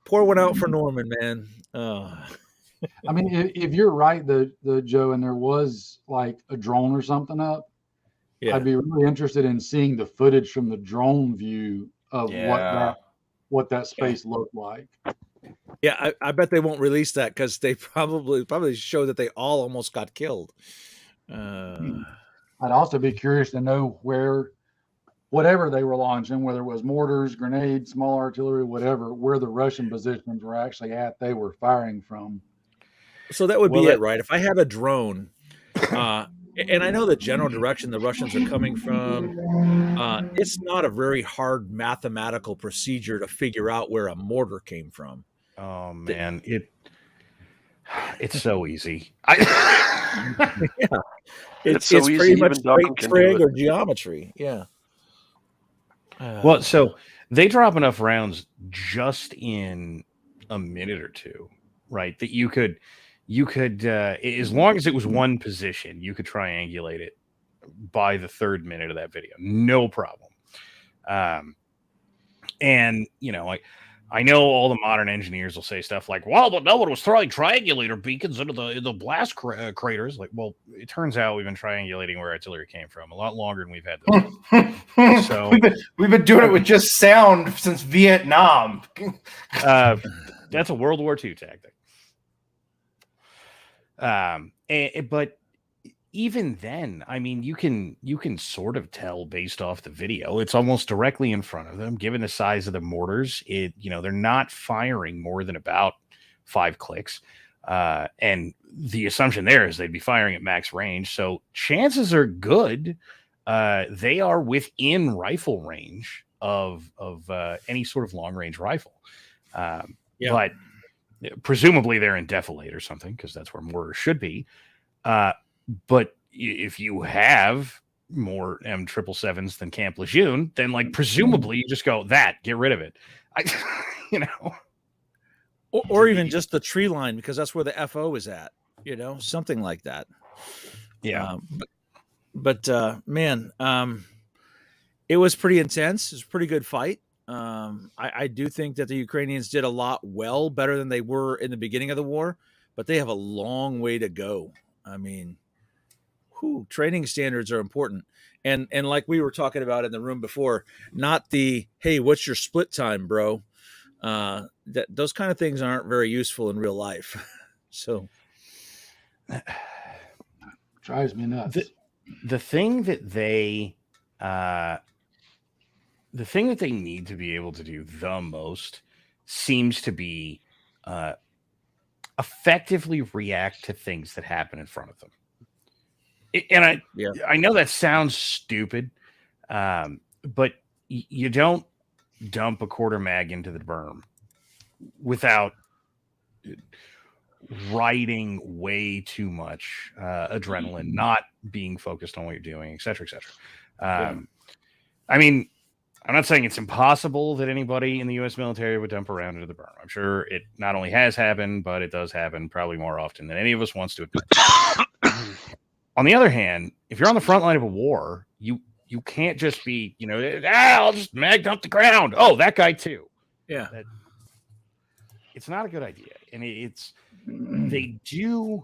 Pour one out for Norman, man. I mean, if you're right, the Joe, and there was like a drone or something up, I'd be really interested in seeing the footage from the drone view of what that space looked like. Yeah, I bet they won't release that because they probably show that they all almost got killed. I'd also be curious to know where, whatever they were launching, whether it was mortars, grenades, small artillery, whatever, where the Russian positions were actually at, they were firing from. So that would be it, right? If I had a drone, and I know the general direction the Russians are coming from, it's not a very hard mathematical procedure to figure out where a mortar came from. Oh man, It's so easy. Yeah, It's so it's easy, pretty much even Duncan straight can do trig it. or geometry. Yeah. Well, so they drop enough rounds just in a minute or two, right? That you could, as long as it was one position, you could triangulate it by the third minute of that video, no problem. And I know all the modern engineers will say stuff like, "Well, but no one was throwing triangulator beacons into the blast craters." Like, well, it turns out we've been triangulating where artillery came from a lot longer than we've had those. So we've been doing it with just sound since Vietnam. That's a World War II tactic. But even then, I mean, you can sort of tell based off the video. It's almost directly in front of them. Given the size of the mortars, they're not firing more than about 5 clicks. And the assumption there is they'd be firing at max range. So chances are good. They are within rifle range of any sort of long range rifle. But presumably they're in defilade or something, because that's where mortars should be. But if you have more M777s than Camp Lejeune, then presumably you just go get rid of it. Or even just the tree line, because that's where the FO is at, something like that. Yeah. Man, it was pretty intense. It was a pretty good fight. I do think that the Ukrainians did a lot better than they were in the beginning of the war, but they have a long way to go. I mean, training standards are important. And like we were talking about in the room before, not the, hey, what's your split time, bro? That those kind of things aren't very useful in real life. So drives me nuts. The thing that they need to be able to do the most seems to be effectively react to things that happen in front of them. And I know that sounds stupid, but you don't dump a quarter mag into the berm without riding way too much adrenaline, not being focused on what you're doing, et cetera, et cetera. I mean, I'm not saying it's impossible that anybody in the U.S. military would dump around into the berm. I'm sure it not only has happened, but it does happen probably more often than any of us wants to admit. On the other hand, if you're on the front line of a war, you can't just be, I'll just mag dump the ground. Oh, that guy too. Yeah. It's not a good idea. And they do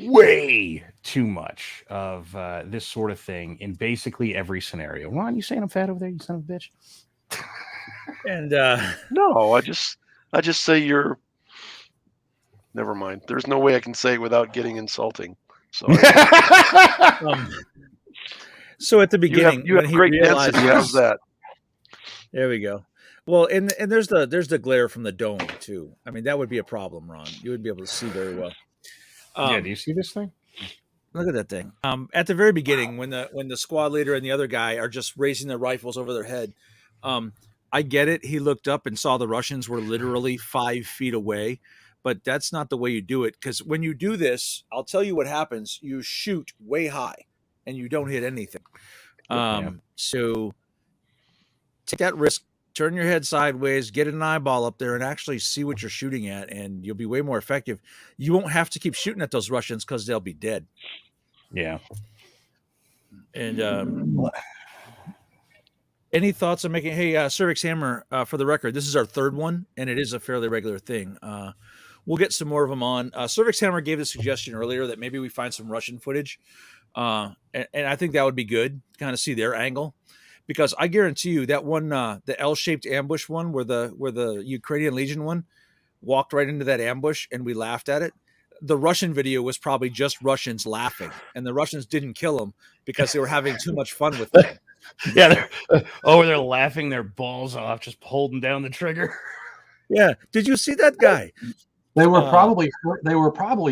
way too much of this sort of thing in basically every scenario. Ron, you saying I'm fat over there, you son of a bitch? And no, I just say you're. Never mind. There's no way I can say it without getting insulting. So, so at the beginning, you have great density. How's that? There we go. Well, and there's the glare from the dome too. I mean, that would be a problem, Ron. You would be able to see very well. Do you see this thing? Look at that thing. At the very beginning, when the squad leader and the other guy are just raising their rifles over their head, I get it. He looked up and saw the Russians were literally 5 feet away, but that's not the way you do it. Because when you do this, I'll tell you what happens. You shoot way high, and you don't hit anything. So take that risk. Turn your head sideways, get an eyeball up there, and actually see what you're shooting at, and you'll be way more effective. You won't have to keep shooting at those Russians because they'll be dead. Yeah. And any thoughts on making? Hey, Cervix Hammer, for the record, this is our third one, and it is a fairly regular thing. We'll get some more of them on. Cervix Hammer gave the suggestion earlier that maybe we find some Russian footage, and I think that would be good. Kind of see their angle. Because I guarantee you that one, the L-shaped ambush one, where the Ukrainian Legion one walked right into that ambush and we laughed at it. The Russian video was probably just Russians laughing, and the Russians didn't kill them because they were having too much fun with them. Yeah, they're laughing their balls off, just holding down the trigger. Yeah, did you see that guy? They were probably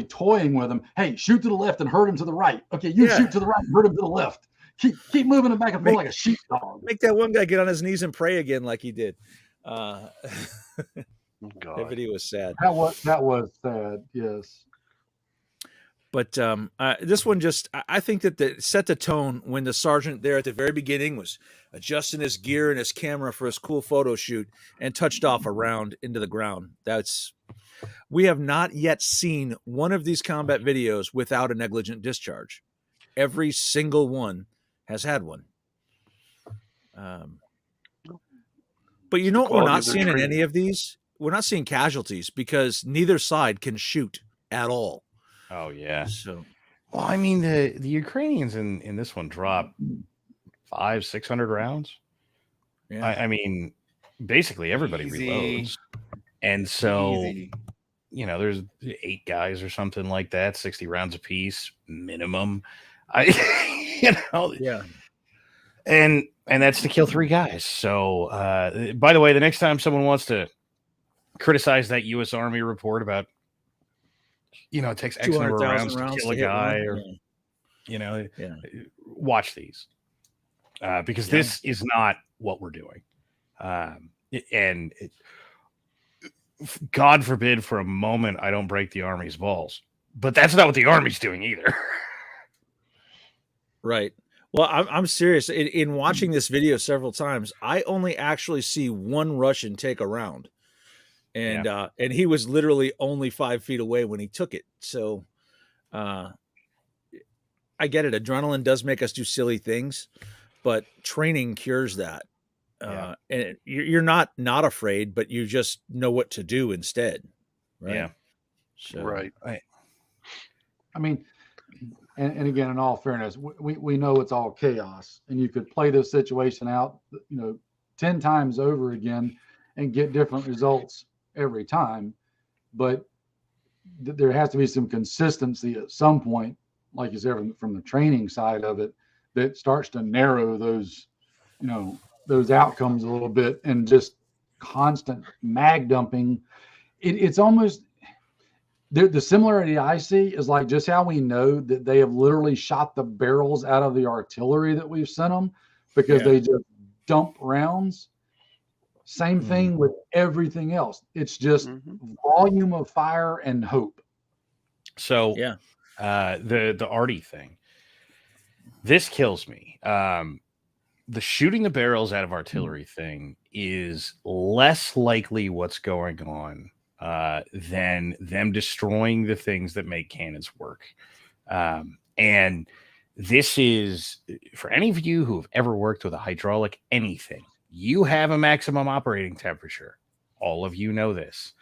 toying with him. Hey, shoot to the left and hurt him to the right. Okay, shoot to the right and hurt him to the left. Keep moving him back and forth like a sheepdog. Make that one guy get on his knees and pray again like he did. God. That video was sad. That was sad. Yes. But this one I think that set the tone when the sergeant there at the very beginning was adjusting his gear and his camera for his cool photo shoot and touched off a round into the ground. We have not yet seen one of these combat videos without a negligent discharge. Every single one has had one. But you know what we're not seeing in any of these? We're not seeing casualties because neither side can shoot at all. Oh yeah. So, well, I mean the Ukrainians in this one dropped 500-600 rounds. yeah. I mean, basically everybody Easy. reloads, and so Easy. you know, there's 8 guys or something like that, 60 rounds apiece minimum. Yeah. And that's to kill 3 guys. So, by the way, the next time someone wants to criticize that U.S. Army report about, you know, it takes X number of rounds to kill a guy, or you know, watch these because this is not what we're doing. And God forbid for a moment I don't break the Army's balls, but that's not what the Army's doing either. Right. Well, I'm serious. In watching this video several times, I only actually see one Russian take a round, and he was literally only 5 feet away when he took it. So, I get it. Adrenaline does make us do silly things, but training cures that. And you're not afraid, but you just know what to do instead. Right. Yeah. So, Right. I mean, and again, in all fairness, we know it's all chaos, and you could play this situation out, 10 times over again and get different results every time. But there has to be some consistency at some point, like you said, from the training side of it, that starts to narrow those outcomes a little bit, and just constant mag dumping. It's almost, the similarity I see is like just how we know that they have literally shot the barrels out of the artillery that we've sent them because they just dump rounds. Same thing with everything else. It's just volume of fire and hope. So the arty thing, this kills me. The shooting the barrels out of artillery thing is less likely what's going on than them destroying the things that make cannons work. And this is, for any of you who have ever worked with a hydraulic anything, you have a maximum operating temperature. All of you know this.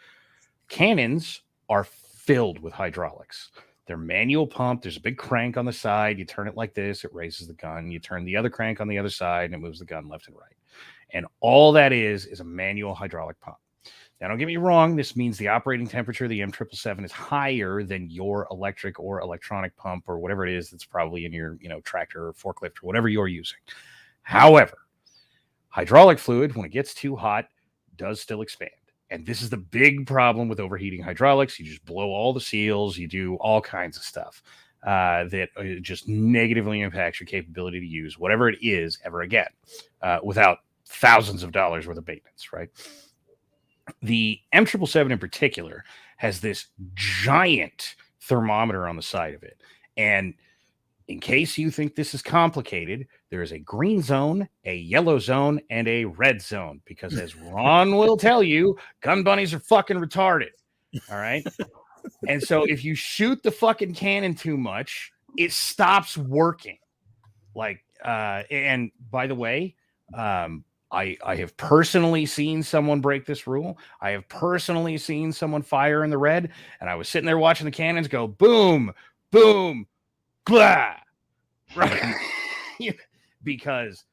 Cannons are filled with hydraulics. They're manual pump. There's a big crank on the side. You turn it like this, it raises the gun. You turn the other crank on the other side, and it moves the gun left and right. And all that is a manual hydraulic pump. Now, don't get me wrong. This means the operating temperature of the M777 is higher than your electric or electronic pump or whatever it is that's probably in your, tractor or forklift or whatever you're using. However, hydraulic fluid, when it gets too hot, does still expand. And this is the big problem with overheating hydraulics. You just blow all the seals. You do all kinds of stuff that just negatively impacts your capability to use whatever it is ever again without thousands of dollars worth of maintenance, right? The M777 in particular has this giant thermometer on the side of it. And in case you think this is complicated, there is a green zone, a yellow zone, and a red zone. Because as Ron will tell you, gun bunnies are fucking retarded. All right. And so if you shoot the fucking cannon too much, it stops working. And by the way, I have personally seen someone break this rule. I have personally seen someone fire in the red, and I was sitting there watching the cannons go boom, boom, blah, right? Because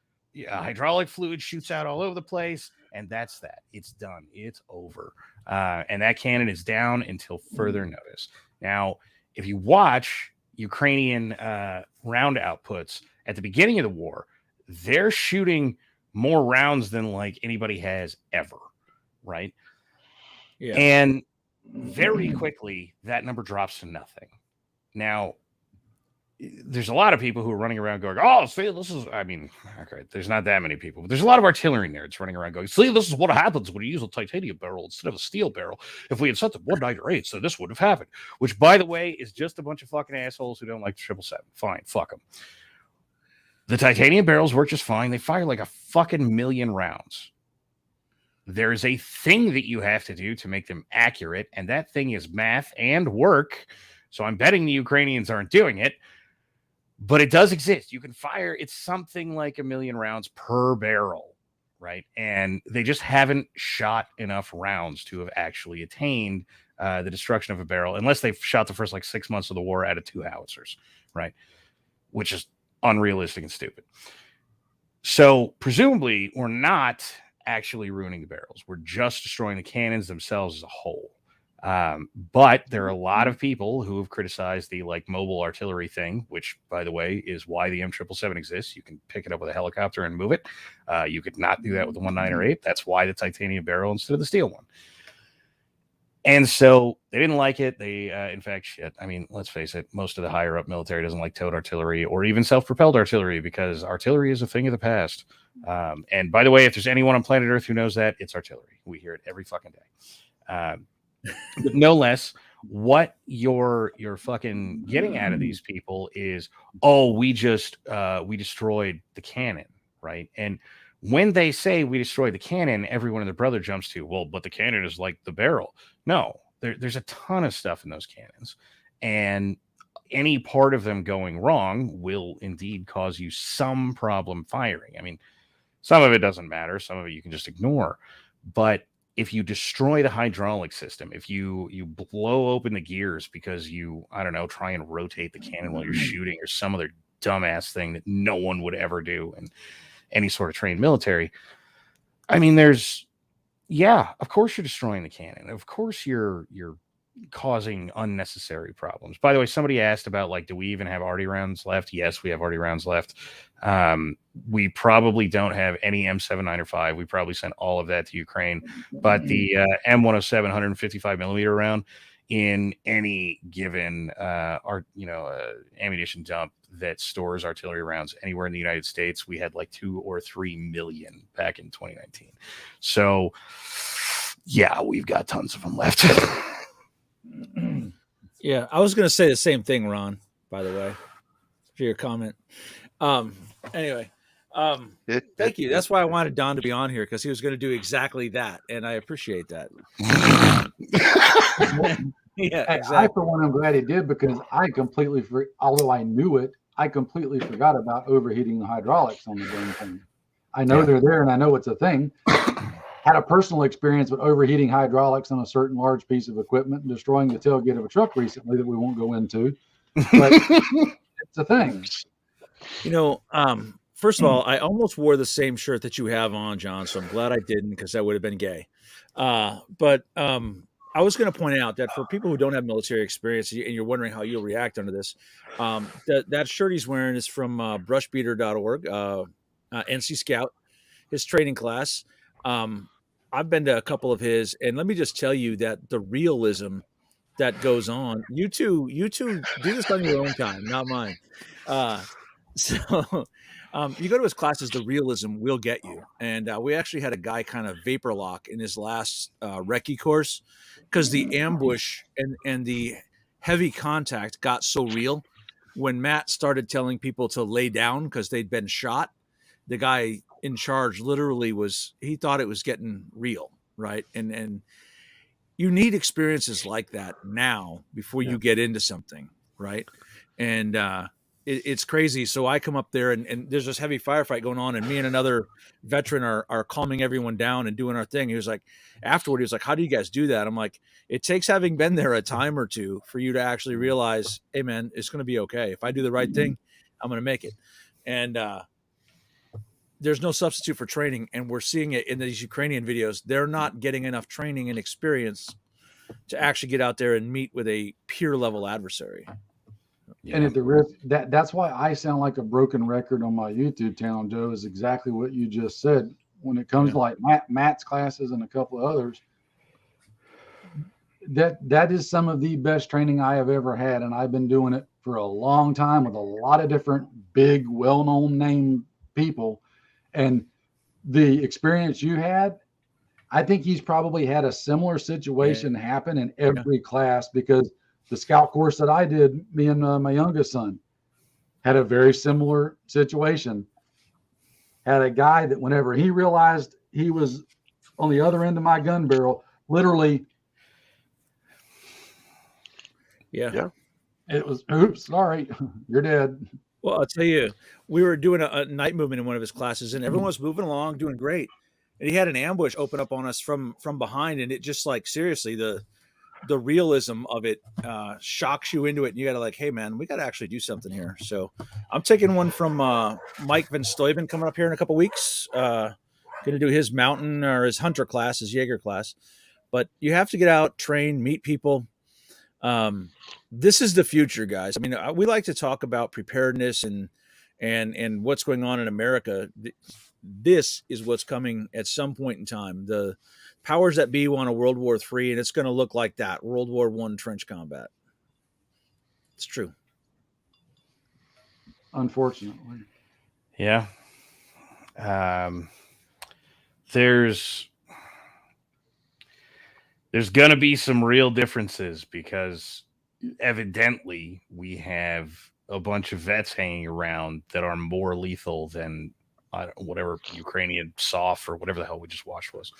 hydraulic fluid shoots out all over the place, and that's that. It's done. It's over. And that cannon is down until further notice. Now, if you watch Ukrainian round outputs at the beginning of the war, they're shooting more rounds than like anybody has ever, right? Yeah. And very quickly, that number drops to nothing. Now, there's a lot of people who are running around going, "Oh, see, this is." I mean, okay, there's not that many people, but there's a lot of artillery nerds running around going, "See, this is what happens when you use a titanium barrel instead of a steel barrel. If we had set the 198, so this would have happened." Which, by the way, is just a bunch of fucking assholes who don't like the 777. Fine, fuck them. The titanium barrels work just fine. They fire like a fucking million rounds. There is a thing that you have to do to make them accurate, and that thing is math and work. So I'm betting the Ukrainians aren't doing it. But it does exist. You can fire, it's something like 1 million rounds per barrel, right? And they just haven't shot enough rounds to have actually attained the destruction of a barrel, unless they've shot the first like 6 months of the war out of 2 howitzers, right? Which is unrealistic and stupid. So presumably, we're not actually ruining the barrels. We're just destroying the cannons themselves as a whole. But there are a lot of people who have criticized the like mobile artillery thing, which, by the way, is why the M777 exists. You can pick it up with a helicopter and move it. You could not do that with the 1908. That's why the titanium barrel instead of the steel one. And so they didn't like it. They, in fact, shit. I mean, let's face it. Most of the higher up military doesn't like towed artillery or even self-propelled artillery because artillery is a thing of the past. And by the way, if there's anyone on planet Earth who knows that, it's artillery. We hear it every fucking day. But no less, what you're fucking getting out of these people is, oh, we destroyed the cannon, right? And when they say we destroyed the cannon, everyone and their brother jumps to, well, but the cannon is like the barrel. No, there's a ton of stuff in those cannons, and any part of them going wrong will indeed cause you some problem firing. I mean, some of it doesn't matter, some of it you can just ignore, but if you destroy the hydraulic system, if you blow open the gears because you, I don't know, try and rotate the cannon while you're shooting or some other dumbass thing that no one would ever do in any sort of trained military. I mean, of course you're destroying the cannon. Of course you're causing unnecessary problems. By the way, somebody asked about like, do we even have arty rounds left? Yes, we have arty rounds left. We probably don't have any M79 or 5. We probably sent all of that to Ukraine, but the M107 155 millimeter round in any given ammunition dump that stores artillery rounds anywhere in the United States, we had like 2 or 3 million back in 2019. So yeah, we've got tons of them left. Yeah, I was going to say the same thing, Ron, by the way, for your comment. Anyway, thank you. That's why I wanted Don to be on here, because he was going to do exactly that, and I appreciate that. Yeah, exactly. I, for one, I'm glad he did, because I completely, although I knew it, I completely forgot about overheating the hydraulics on the damn thing. I know they're there, and I know it's a thing. Had a personal experience with overheating hydraulics on a certain large piece of equipment and destroying the tailgate of a truck recently that we won't go into. But it's a thing. You know, first of all, I almost wore the same shirt that you have on, John, so I'm glad I didn't, because that would have been gay. But I was going to point out that for people who don't have military experience, and you're wondering how you'll react under this, that shirt he's wearing is from brushbeater.org, NC Scout, his training class. I've been to a couple of his, and let me just tell you that the realism that goes on, you two do this on your own time, not mine. So you go to his classes, the realism will get you. And we actually had a guy kind of vapor lock in his last recce course, because the ambush and the heavy contact got so real. When Matt started telling people to lay down because they'd been shot, the guy in charge literally he thought it was getting real, right? And you need experiences like that now before you get into something, right? And it's crazy. So I come up there and there's this heavy firefight going on, and me and another veteran are calming everyone down and doing our thing. He was like, afterward, he was like, how do you guys do that? I'm like, it takes having been there a time or two for you to actually realize, hey man, it's going to be okay. If I do the right thing, I'm going to make it. And there's no substitute for training. And we're seeing it in these Ukrainian videos. They're not getting enough training and experience to actually get out there and meet with a peer level adversary. Yeah. And at the risk, that's why I sound like a broken record on my YouTube channel, Joe, is exactly what you just said. When it comes to like Matt's classes and a couple of others, that is some of the best training I have ever had, and I've been doing it for a long time with a lot of different big, well-known name people. And the experience you had, I think he's probably had a similar situation happen in every class, because the scout course that I did, me and my youngest son had a very similar situation. Had a guy that whenever he realized he was on the other end of my gun barrel, literally, it was, oops, sorry, you're dead. Well, I'll tell you, we were doing a night movement in one of his classes, and everyone was moving along, doing great. And he had an ambush open up on us from behind, and it just, like, seriously, the realism of it shocks you into it, and you got to, like, hey man, we got to actually do something here. So I'm taking one from Mike Van Stuyven coming up here in a couple weeks. Going to do his mountain or his hunter class, his Jaeger class. But you have to get out, train, meet people. This is the future, guys. I mean, we like to talk about preparedness and what's going on in America. This is what's coming at some point in time. The powers that be want a World War III, and it's going to look like that. World War I trench combat. It's true. Unfortunately. Yeah. There's going to be some real differences, because evidently we have a bunch of vets hanging around that are more lethal than whatever Ukrainian soft or whatever the hell we just watched was.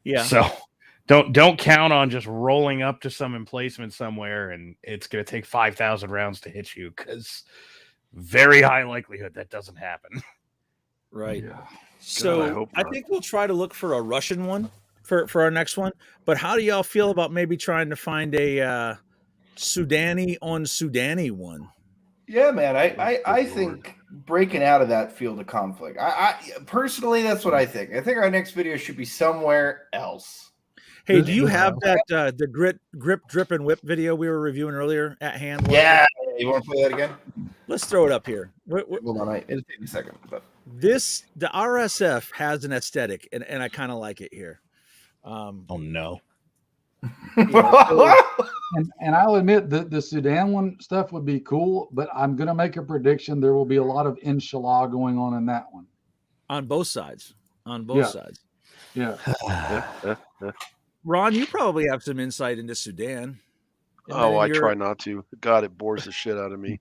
Yeah. So don't count on just rolling up to some emplacement somewhere and it's going to take 5,000 rounds to hit you, because very high likelihood that doesn't happen. Right. Yeah. So God, I think we'll try to look for a Russian one for our next one. But how do y'all feel about maybe trying to find a Sudani on Sudani one? Yeah, man. I think breaking out of that field of conflict. I personally, that's what I think. I think our next video should be somewhere else. Hey, do you have that the grip, drip, and whip video we were reviewing earlier at hand? Yeah. You want to play that again? Let's throw it up here. Hold on. It'll take me a second. But The RSF has an aesthetic, and I kind of like it here. Oh no. And I'll admit that the Sudan one stuff would be cool, but I'm going to make a prediction. There will be a lot of inshallah going on in that one. On both sides. Sides. Yeah. Ron, you probably have some insight into Sudan. Oh, I try not to. God, it bores the shit out of me.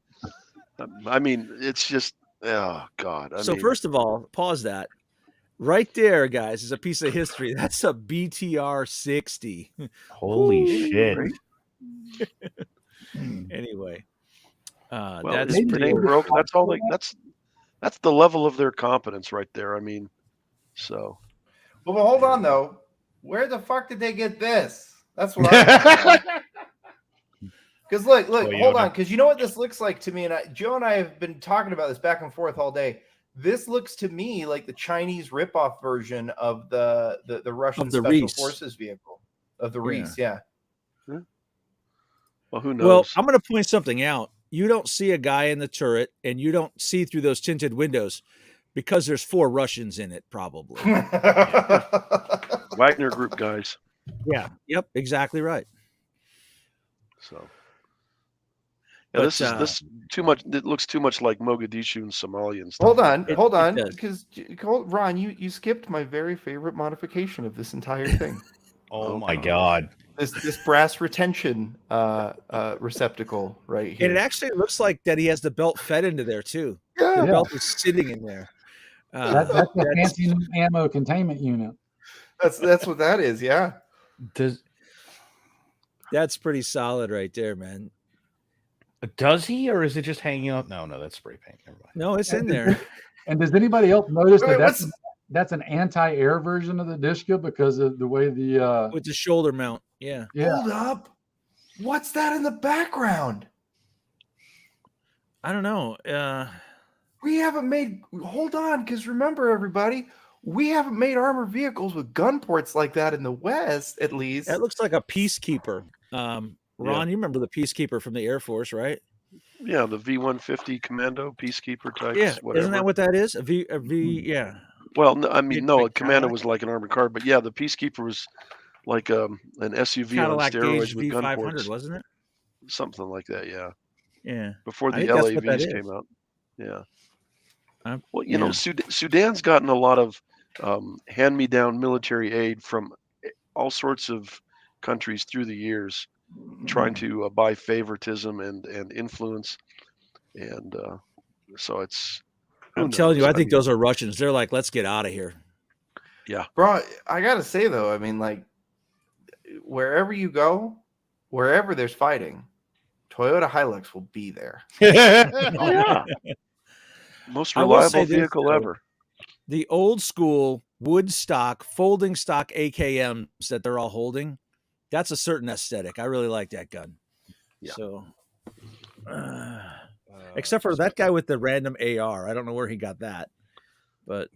I mean, it's just, oh God. I mean, first of all, pause that. Right there, guys, is a piece of history. That's a BTR 60. Holy shit. Anyway, well, that's it pretty. ain't broke. That's all. That's the level of their competence right there. I mean, so. Well, but hold on though. Where the fuck did they get this? That's what I. Because look, hold on. Because you know what this looks like to me, and Joe and I have been talking about this back and forth all day. This looks to me like the Chinese ripoff version of the Russian Special Forces vehicle of the Reese. Yeah. Well, who knows? Well, I'm going to point something out. You don't see a guy in the turret, and you don't see through those tinted windows because there's 4 Russians in it, probably. Wagner Group guys. Yeah. Yep. Exactly right. So. Yeah, this is too much. It looks too much like Mogadishu and Somalia and stuff. Hold on, because Ron, you skipped my very favorite modification of this entire thing. Oh my God! This brass retention receptacle right here. And it actually looks like that he has the belt fed into there too. Yeah. The belt is sitting in there. That's a fancy ammo containment unit. That's what that is. Yeah. That's pretty solid right there, man. Does he, or is it just hanging out? No, that's spray paint. Never mind. No, it's in there. And does anybody else notice that's an anti-air version of the Dishka because of the way the with the shoulder mount? Yeah. Hold up. What's that in the background? I don't know. We haven't made. Hold on, because remember, everybody, we haven't made armored vehicles with gun ports like that in the West, at least. That looks like a Peacekeeper. Ron, you remember the Peacekeeper from the Air Force, right? Yeah, the V-150 Commando Peacekeeper types. Yeah, whatever. isn't that what that is? A V? Yeah. Well, no, I mean, no, Like a Commando Cadillac? was like an armored car, but yeah, the Peacekeeper was like an SUV on Cadillac steroids Gauge with gun V500, ports, wasn't it? something like that. Yeah, Yeah, before I the think that's what that LAVs is. came out. Yeah. I'm- Well, you know, yeah. Sudan's gotten a lot of hand-me-down military aid from all sorts of countries through the years, trying to buy favoritism and influence, and so it's who I'm telling you, knows? I I think mean, those are Russians. They're like, let's get out of here. yeah, Bro, I gotta say though, I mean, like wherever you go, wherever there's fighting, Toyota Hilux will be there. oh yeah, most I will say reliable this, vehicle though. ever. The old school wood stock, folding stock AKMs that they're all holding, that's a certain aesthetic. I really like that gun. Yeah. So, except for that guy with the random AR. I don't know where he got that. But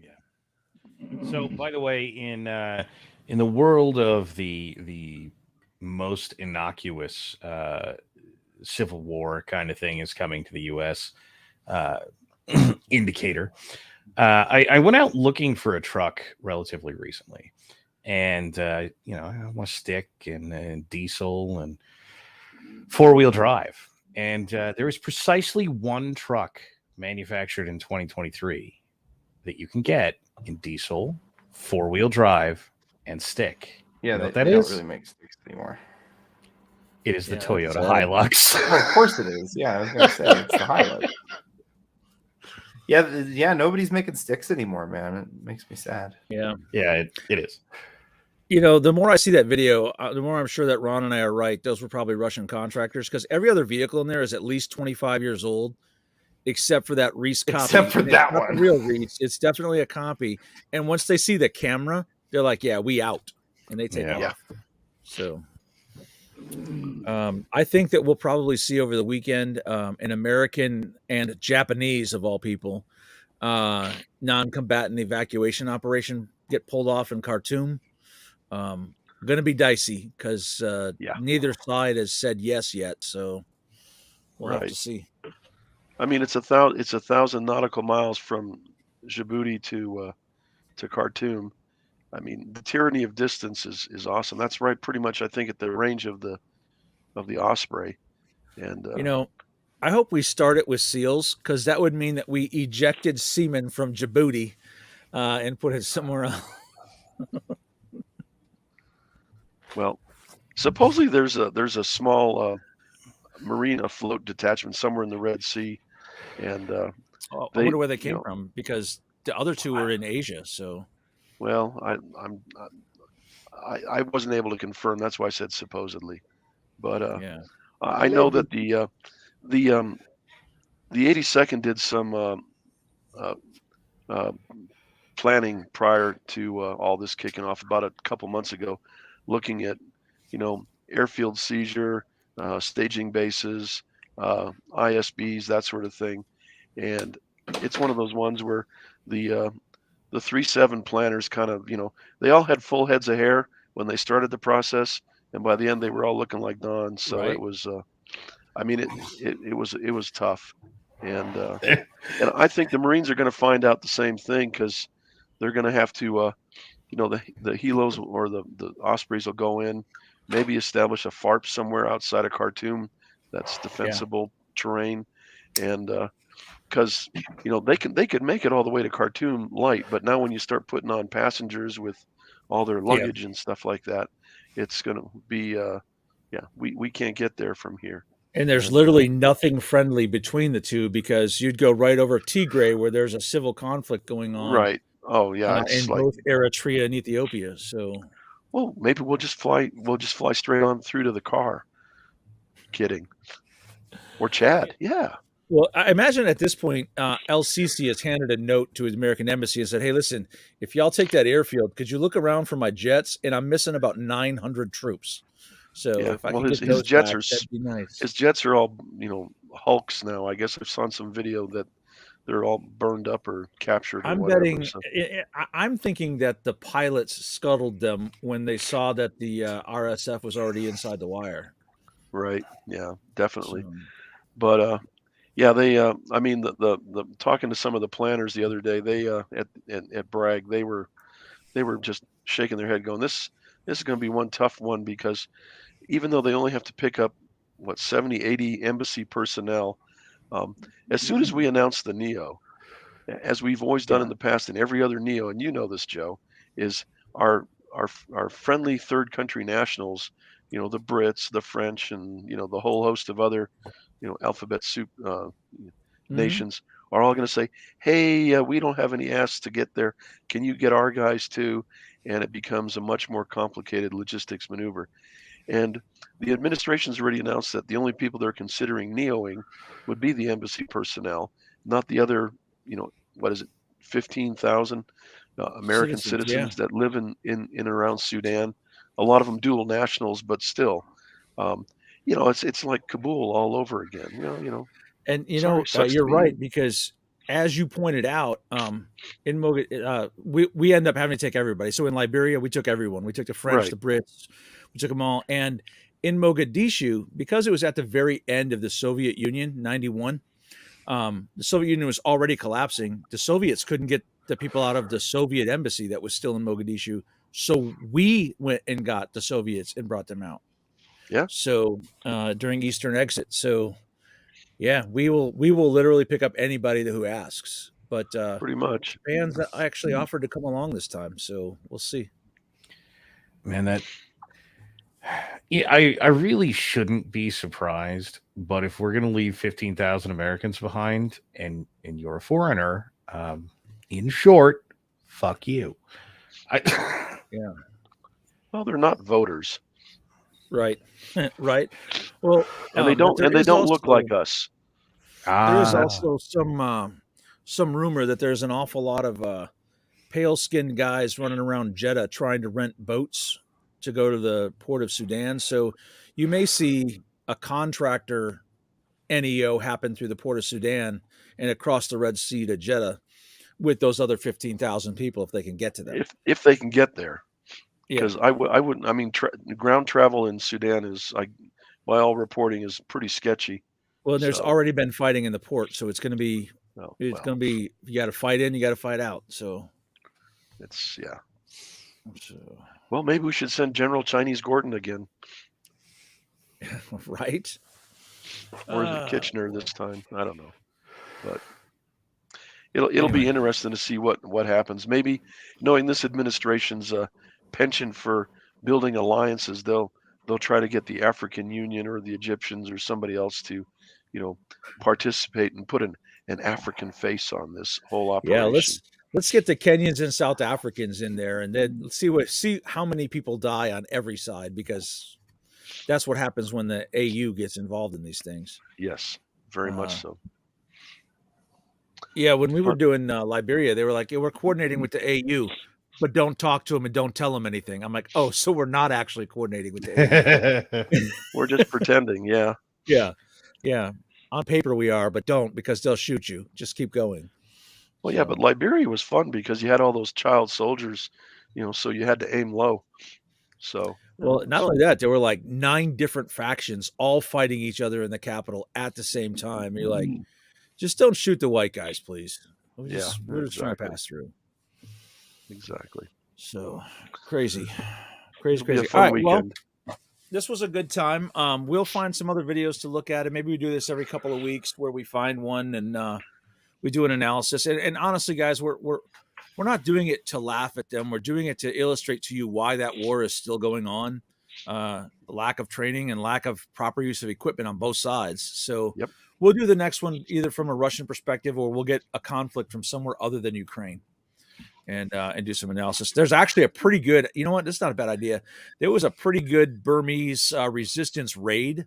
So, by the way, in the world of the most innocuous Civil War kind of thing is coming to the U.S. Uh, indicator. I went out looking for a truck relatively recently, and I want stick and diesel and 4-wheel drive, and there is precisely one truck manufactured in 2023 that you can get in diesel, 4-wheel drive, and stick. Yeah, You know they, what that they don't is? really make sticks anymore. It is the Yeah, that's Toyota sad. Hilux. Well, of course it is. Yeah, I was gonna say it's the Hilux. Yeah, nobody's making sticks anymore, man. It makes me sad. yeah. Yeah, it is. You know, the more I see that video, the more I'm sure that Ron and I are right. Those were probably Russian contractors because every other vehicle in there is at least 25 years old, except for that Reese copy. Except for And that it's not one. the real Reese. It's definitely a copy. And once they see the camera, they're like, "Yeah, we out," and they take Yeah. off. So, I think that we'll probably see over the weekend an American and Japanese, of all people, non-combatant evacuation operation get pulled off in Khartoum. Going to be dicey because Yeah. neither side has said yes yet, so we'll have to Right. see. I mean, it's 1,000 nautical miles from Djibouti to Khartoum. I mean, the tyranny of distance is awesome. That's right, pretty much. I think at the range of the Osprey, and You know, I hope we start it with SEALs because that would mean that we ejected semen from Djibouti and put it somewhere else. well, supposedly there's a small marine afloat detachment somewhere in the Red Sea, and I they, wonder where they you came know, from because the other two were in Asia. So well, I wasn't able to confirm. That's why I said supposedly, but yeah, I know that the 82nd did some uh, uh, planning prior to all this kicking off about a couple months ago, looking at airfield seizure, staging bases, ISBs, that sort of thing, and it's one of those ones where the 3-7 planners kind of they all had full heads of hair when they started the process, and by the end they were all looking like Don. So Right. it was I mean it was tough, and I think the Marines are going to find out the same thing because they're going to have to the helos or the Ospreys will go in, maybe establish a FARP somewhere outside of Khartoum that's defensible terrain, and because they could make it all the way to Khartoum light, but now when you start putting on passengers with all their luggage and stuff like that, it's going to be we can't get there from here. and there's And, literally nothing friendly between the two because you'd go right over Tigray where there's a civil conflict going on. right. Oh yeah, it's in like, both Eritrea and Ethiopia. So well, maybe we'll just fly straight on through to the car. Kidding. Or Chad. Yeah. well, I imagine at this point, El-Sisi has handed a note to his American embassy and said, "Hey, listen, if y'all take that airfield, could you look around for my jets? And I'm missing about 900 troops. So Yeah. if I Well, could his get those jets back, are that'd be nice." his jets are all, hulks now. I guess I've seen some video that they're all burned up or captured or I'm whatever. betting. So, I'm thinking that the pilots scuttled them when they saw that the RSF was already inside the wire. right. Yeah, definitely. So, But Yeah, they. I mean, the talking to some of the planners the other day, they at Bragg, they were just shaking their head, going, "This is going to be one tough one because even though they only have to pick up what 70, 80 embassy personnel, um, as soon as we announce the Neo, as we've always done Yeah. in the past in every other Neo, and you know this, Joe, is our our friendly third country nationals, the Brits, the French, and the whole host of other alphabet soup Mhm. nations are all going to say, "Hey, we don't have any asks to get there. Can you get our guys too?" And it becomes a much more complicated logistics maneuver. And the administration's already announced that the only people they're considering neoing would be the embassy personnel, not the other, what is it, 15,000 American Citizens. Yeah. citizens that live in and around Sudan. A lot of them dual nationals, but still, um, it's like Kabul all over again. And Sorry, sucks to you're be right you. because as you pointed out, in we end up having to take everybody. So in Liberia, we took everyone. We took the French, Right. the Brits, we took them all. And in Mogadishu, because it was at the very end of the Soviet Union, 91, the Soviet Union was already collapsing. The Soviets couldn't get the people out of the Soviet embassy that was still in Mogadishu. So we went and got the Soviets and brought them out. Yeah, So during Eastern exit. So yeah, we will literally pick up anybody who asks. But pretty much. Japan's actually offered to come along this time, so we'll see. Man, that yeah, I really shouldn't be surprised, but if we're gonna leave 15,000 Americans behind and you're a foreigner, in short, fuck you. I Yeah, Well, they're not voters, right, right. Well, and they but don't and they don't look like us. there is ah also some rumor that there's an awful lot of pale skinned guys running around Jeddah trying to rent boats to go to the port of Sudan. So you may see a contractor NEO happen through the port of Sudan and across the Red Sea to Jeddah with those other 15,000 people if they can get to them. If they can get there, Yeah. because I wouldn't. I mean, ground travel in Sudan is, by all reporting, is pretty sketchy. Well, and there's So, already been fighting in the port, so it's going to be oh, it's well, going to be you got to fight in, you got to fight out. So, yeah. so Well, maybe we should send General Chinese Gordon again, right. or is it Uh, Kitchener this time? I don't know, but it'll anyway, be interesting to see what happens. Maybe knowing this administration's penchant for building alliances, they'll try to get the African Union or the Egyptians or somebody else to, you know, participate and put an African face on this whole yeah, operation. let's get the Kenyans and South Africans in there, and then let's see how many people die on every side because that's what happens when the AU gets involved in these things. Yes, very much Uh, so. yeah, when we were Fun. doing Liberia, they were like, yeah, "We're coordinating with the AU, but don't talk to them and don't tell them anything." I'm like, "Oh, so we're not actually coordinating with the AU." We're just pretending. Yeah. Yeah, yeah. On paper we are, but don't because they'll shoot you. Just keep going. Well, yeah, but So, Liberia was fun because you had all those child soldiers, so you had to aim low. So, well, not only that, there were like 9 different factions all fighting each other in the capital at the same time. You're like, just don't shoot the white guys, please. yeah, We're just trying to exactly. pass through. Exactly. So crazy, crazy, It'll be a crazy. All fun right, well, weekend. this was a good time. We'll find some other videos to look at, and maybe we do this every couple of weeks where we find one and we do an analysis. And honestly, guys, we're not doing it to laugh at them. We're doing it to illustrate to you why that war is still going on. The lack of training and lack of proper use of equipment on both sides. So Yep. we'll do the next one either from a Russian perspective or we'll get a conflict from somewhere other than Ukraine and do some analysis. There's actually a pretty good, you know what? This is not a bad idea. There was a pretty good Burmese resistance raid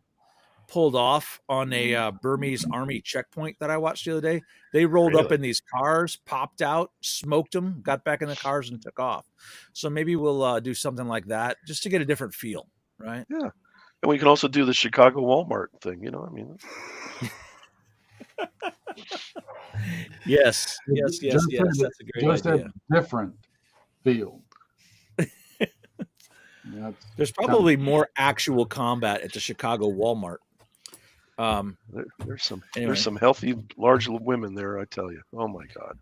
pulled off on a Burmese army checkpoint that I watched the other day. They rolled up Really? in these cars, popped out, smoked them, got back in the cars and took off. So maybe we'll do something like that just to get a different feel, right? Yeah. And we can also do the Chicago Walmart thing. I mean, Yes, yes, yes, Just yes. That's a great just a idea. different feel. That's There's kind probably more actual combat at the Chicago Walmart. There's Anyway. some healthy, large women there. I tell you. Oh my God.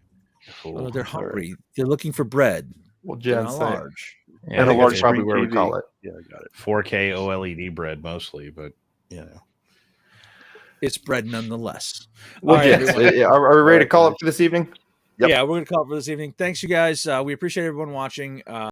Oh, they're hungry. They're looking for bread. Well, They're Jen, not say, large. I Yeah, And a think large that's probably screen where we TV. call it. Yeah, I got it. 4K OLED bread mostly, but you know. It's bread nonetheless. Well, All right, Jen, everyone. are we ready to Right, call guys. it for this evening? Yep. Yeah, we're going to call it for this evening. Thanks, you guys. We appreciate everyone watching.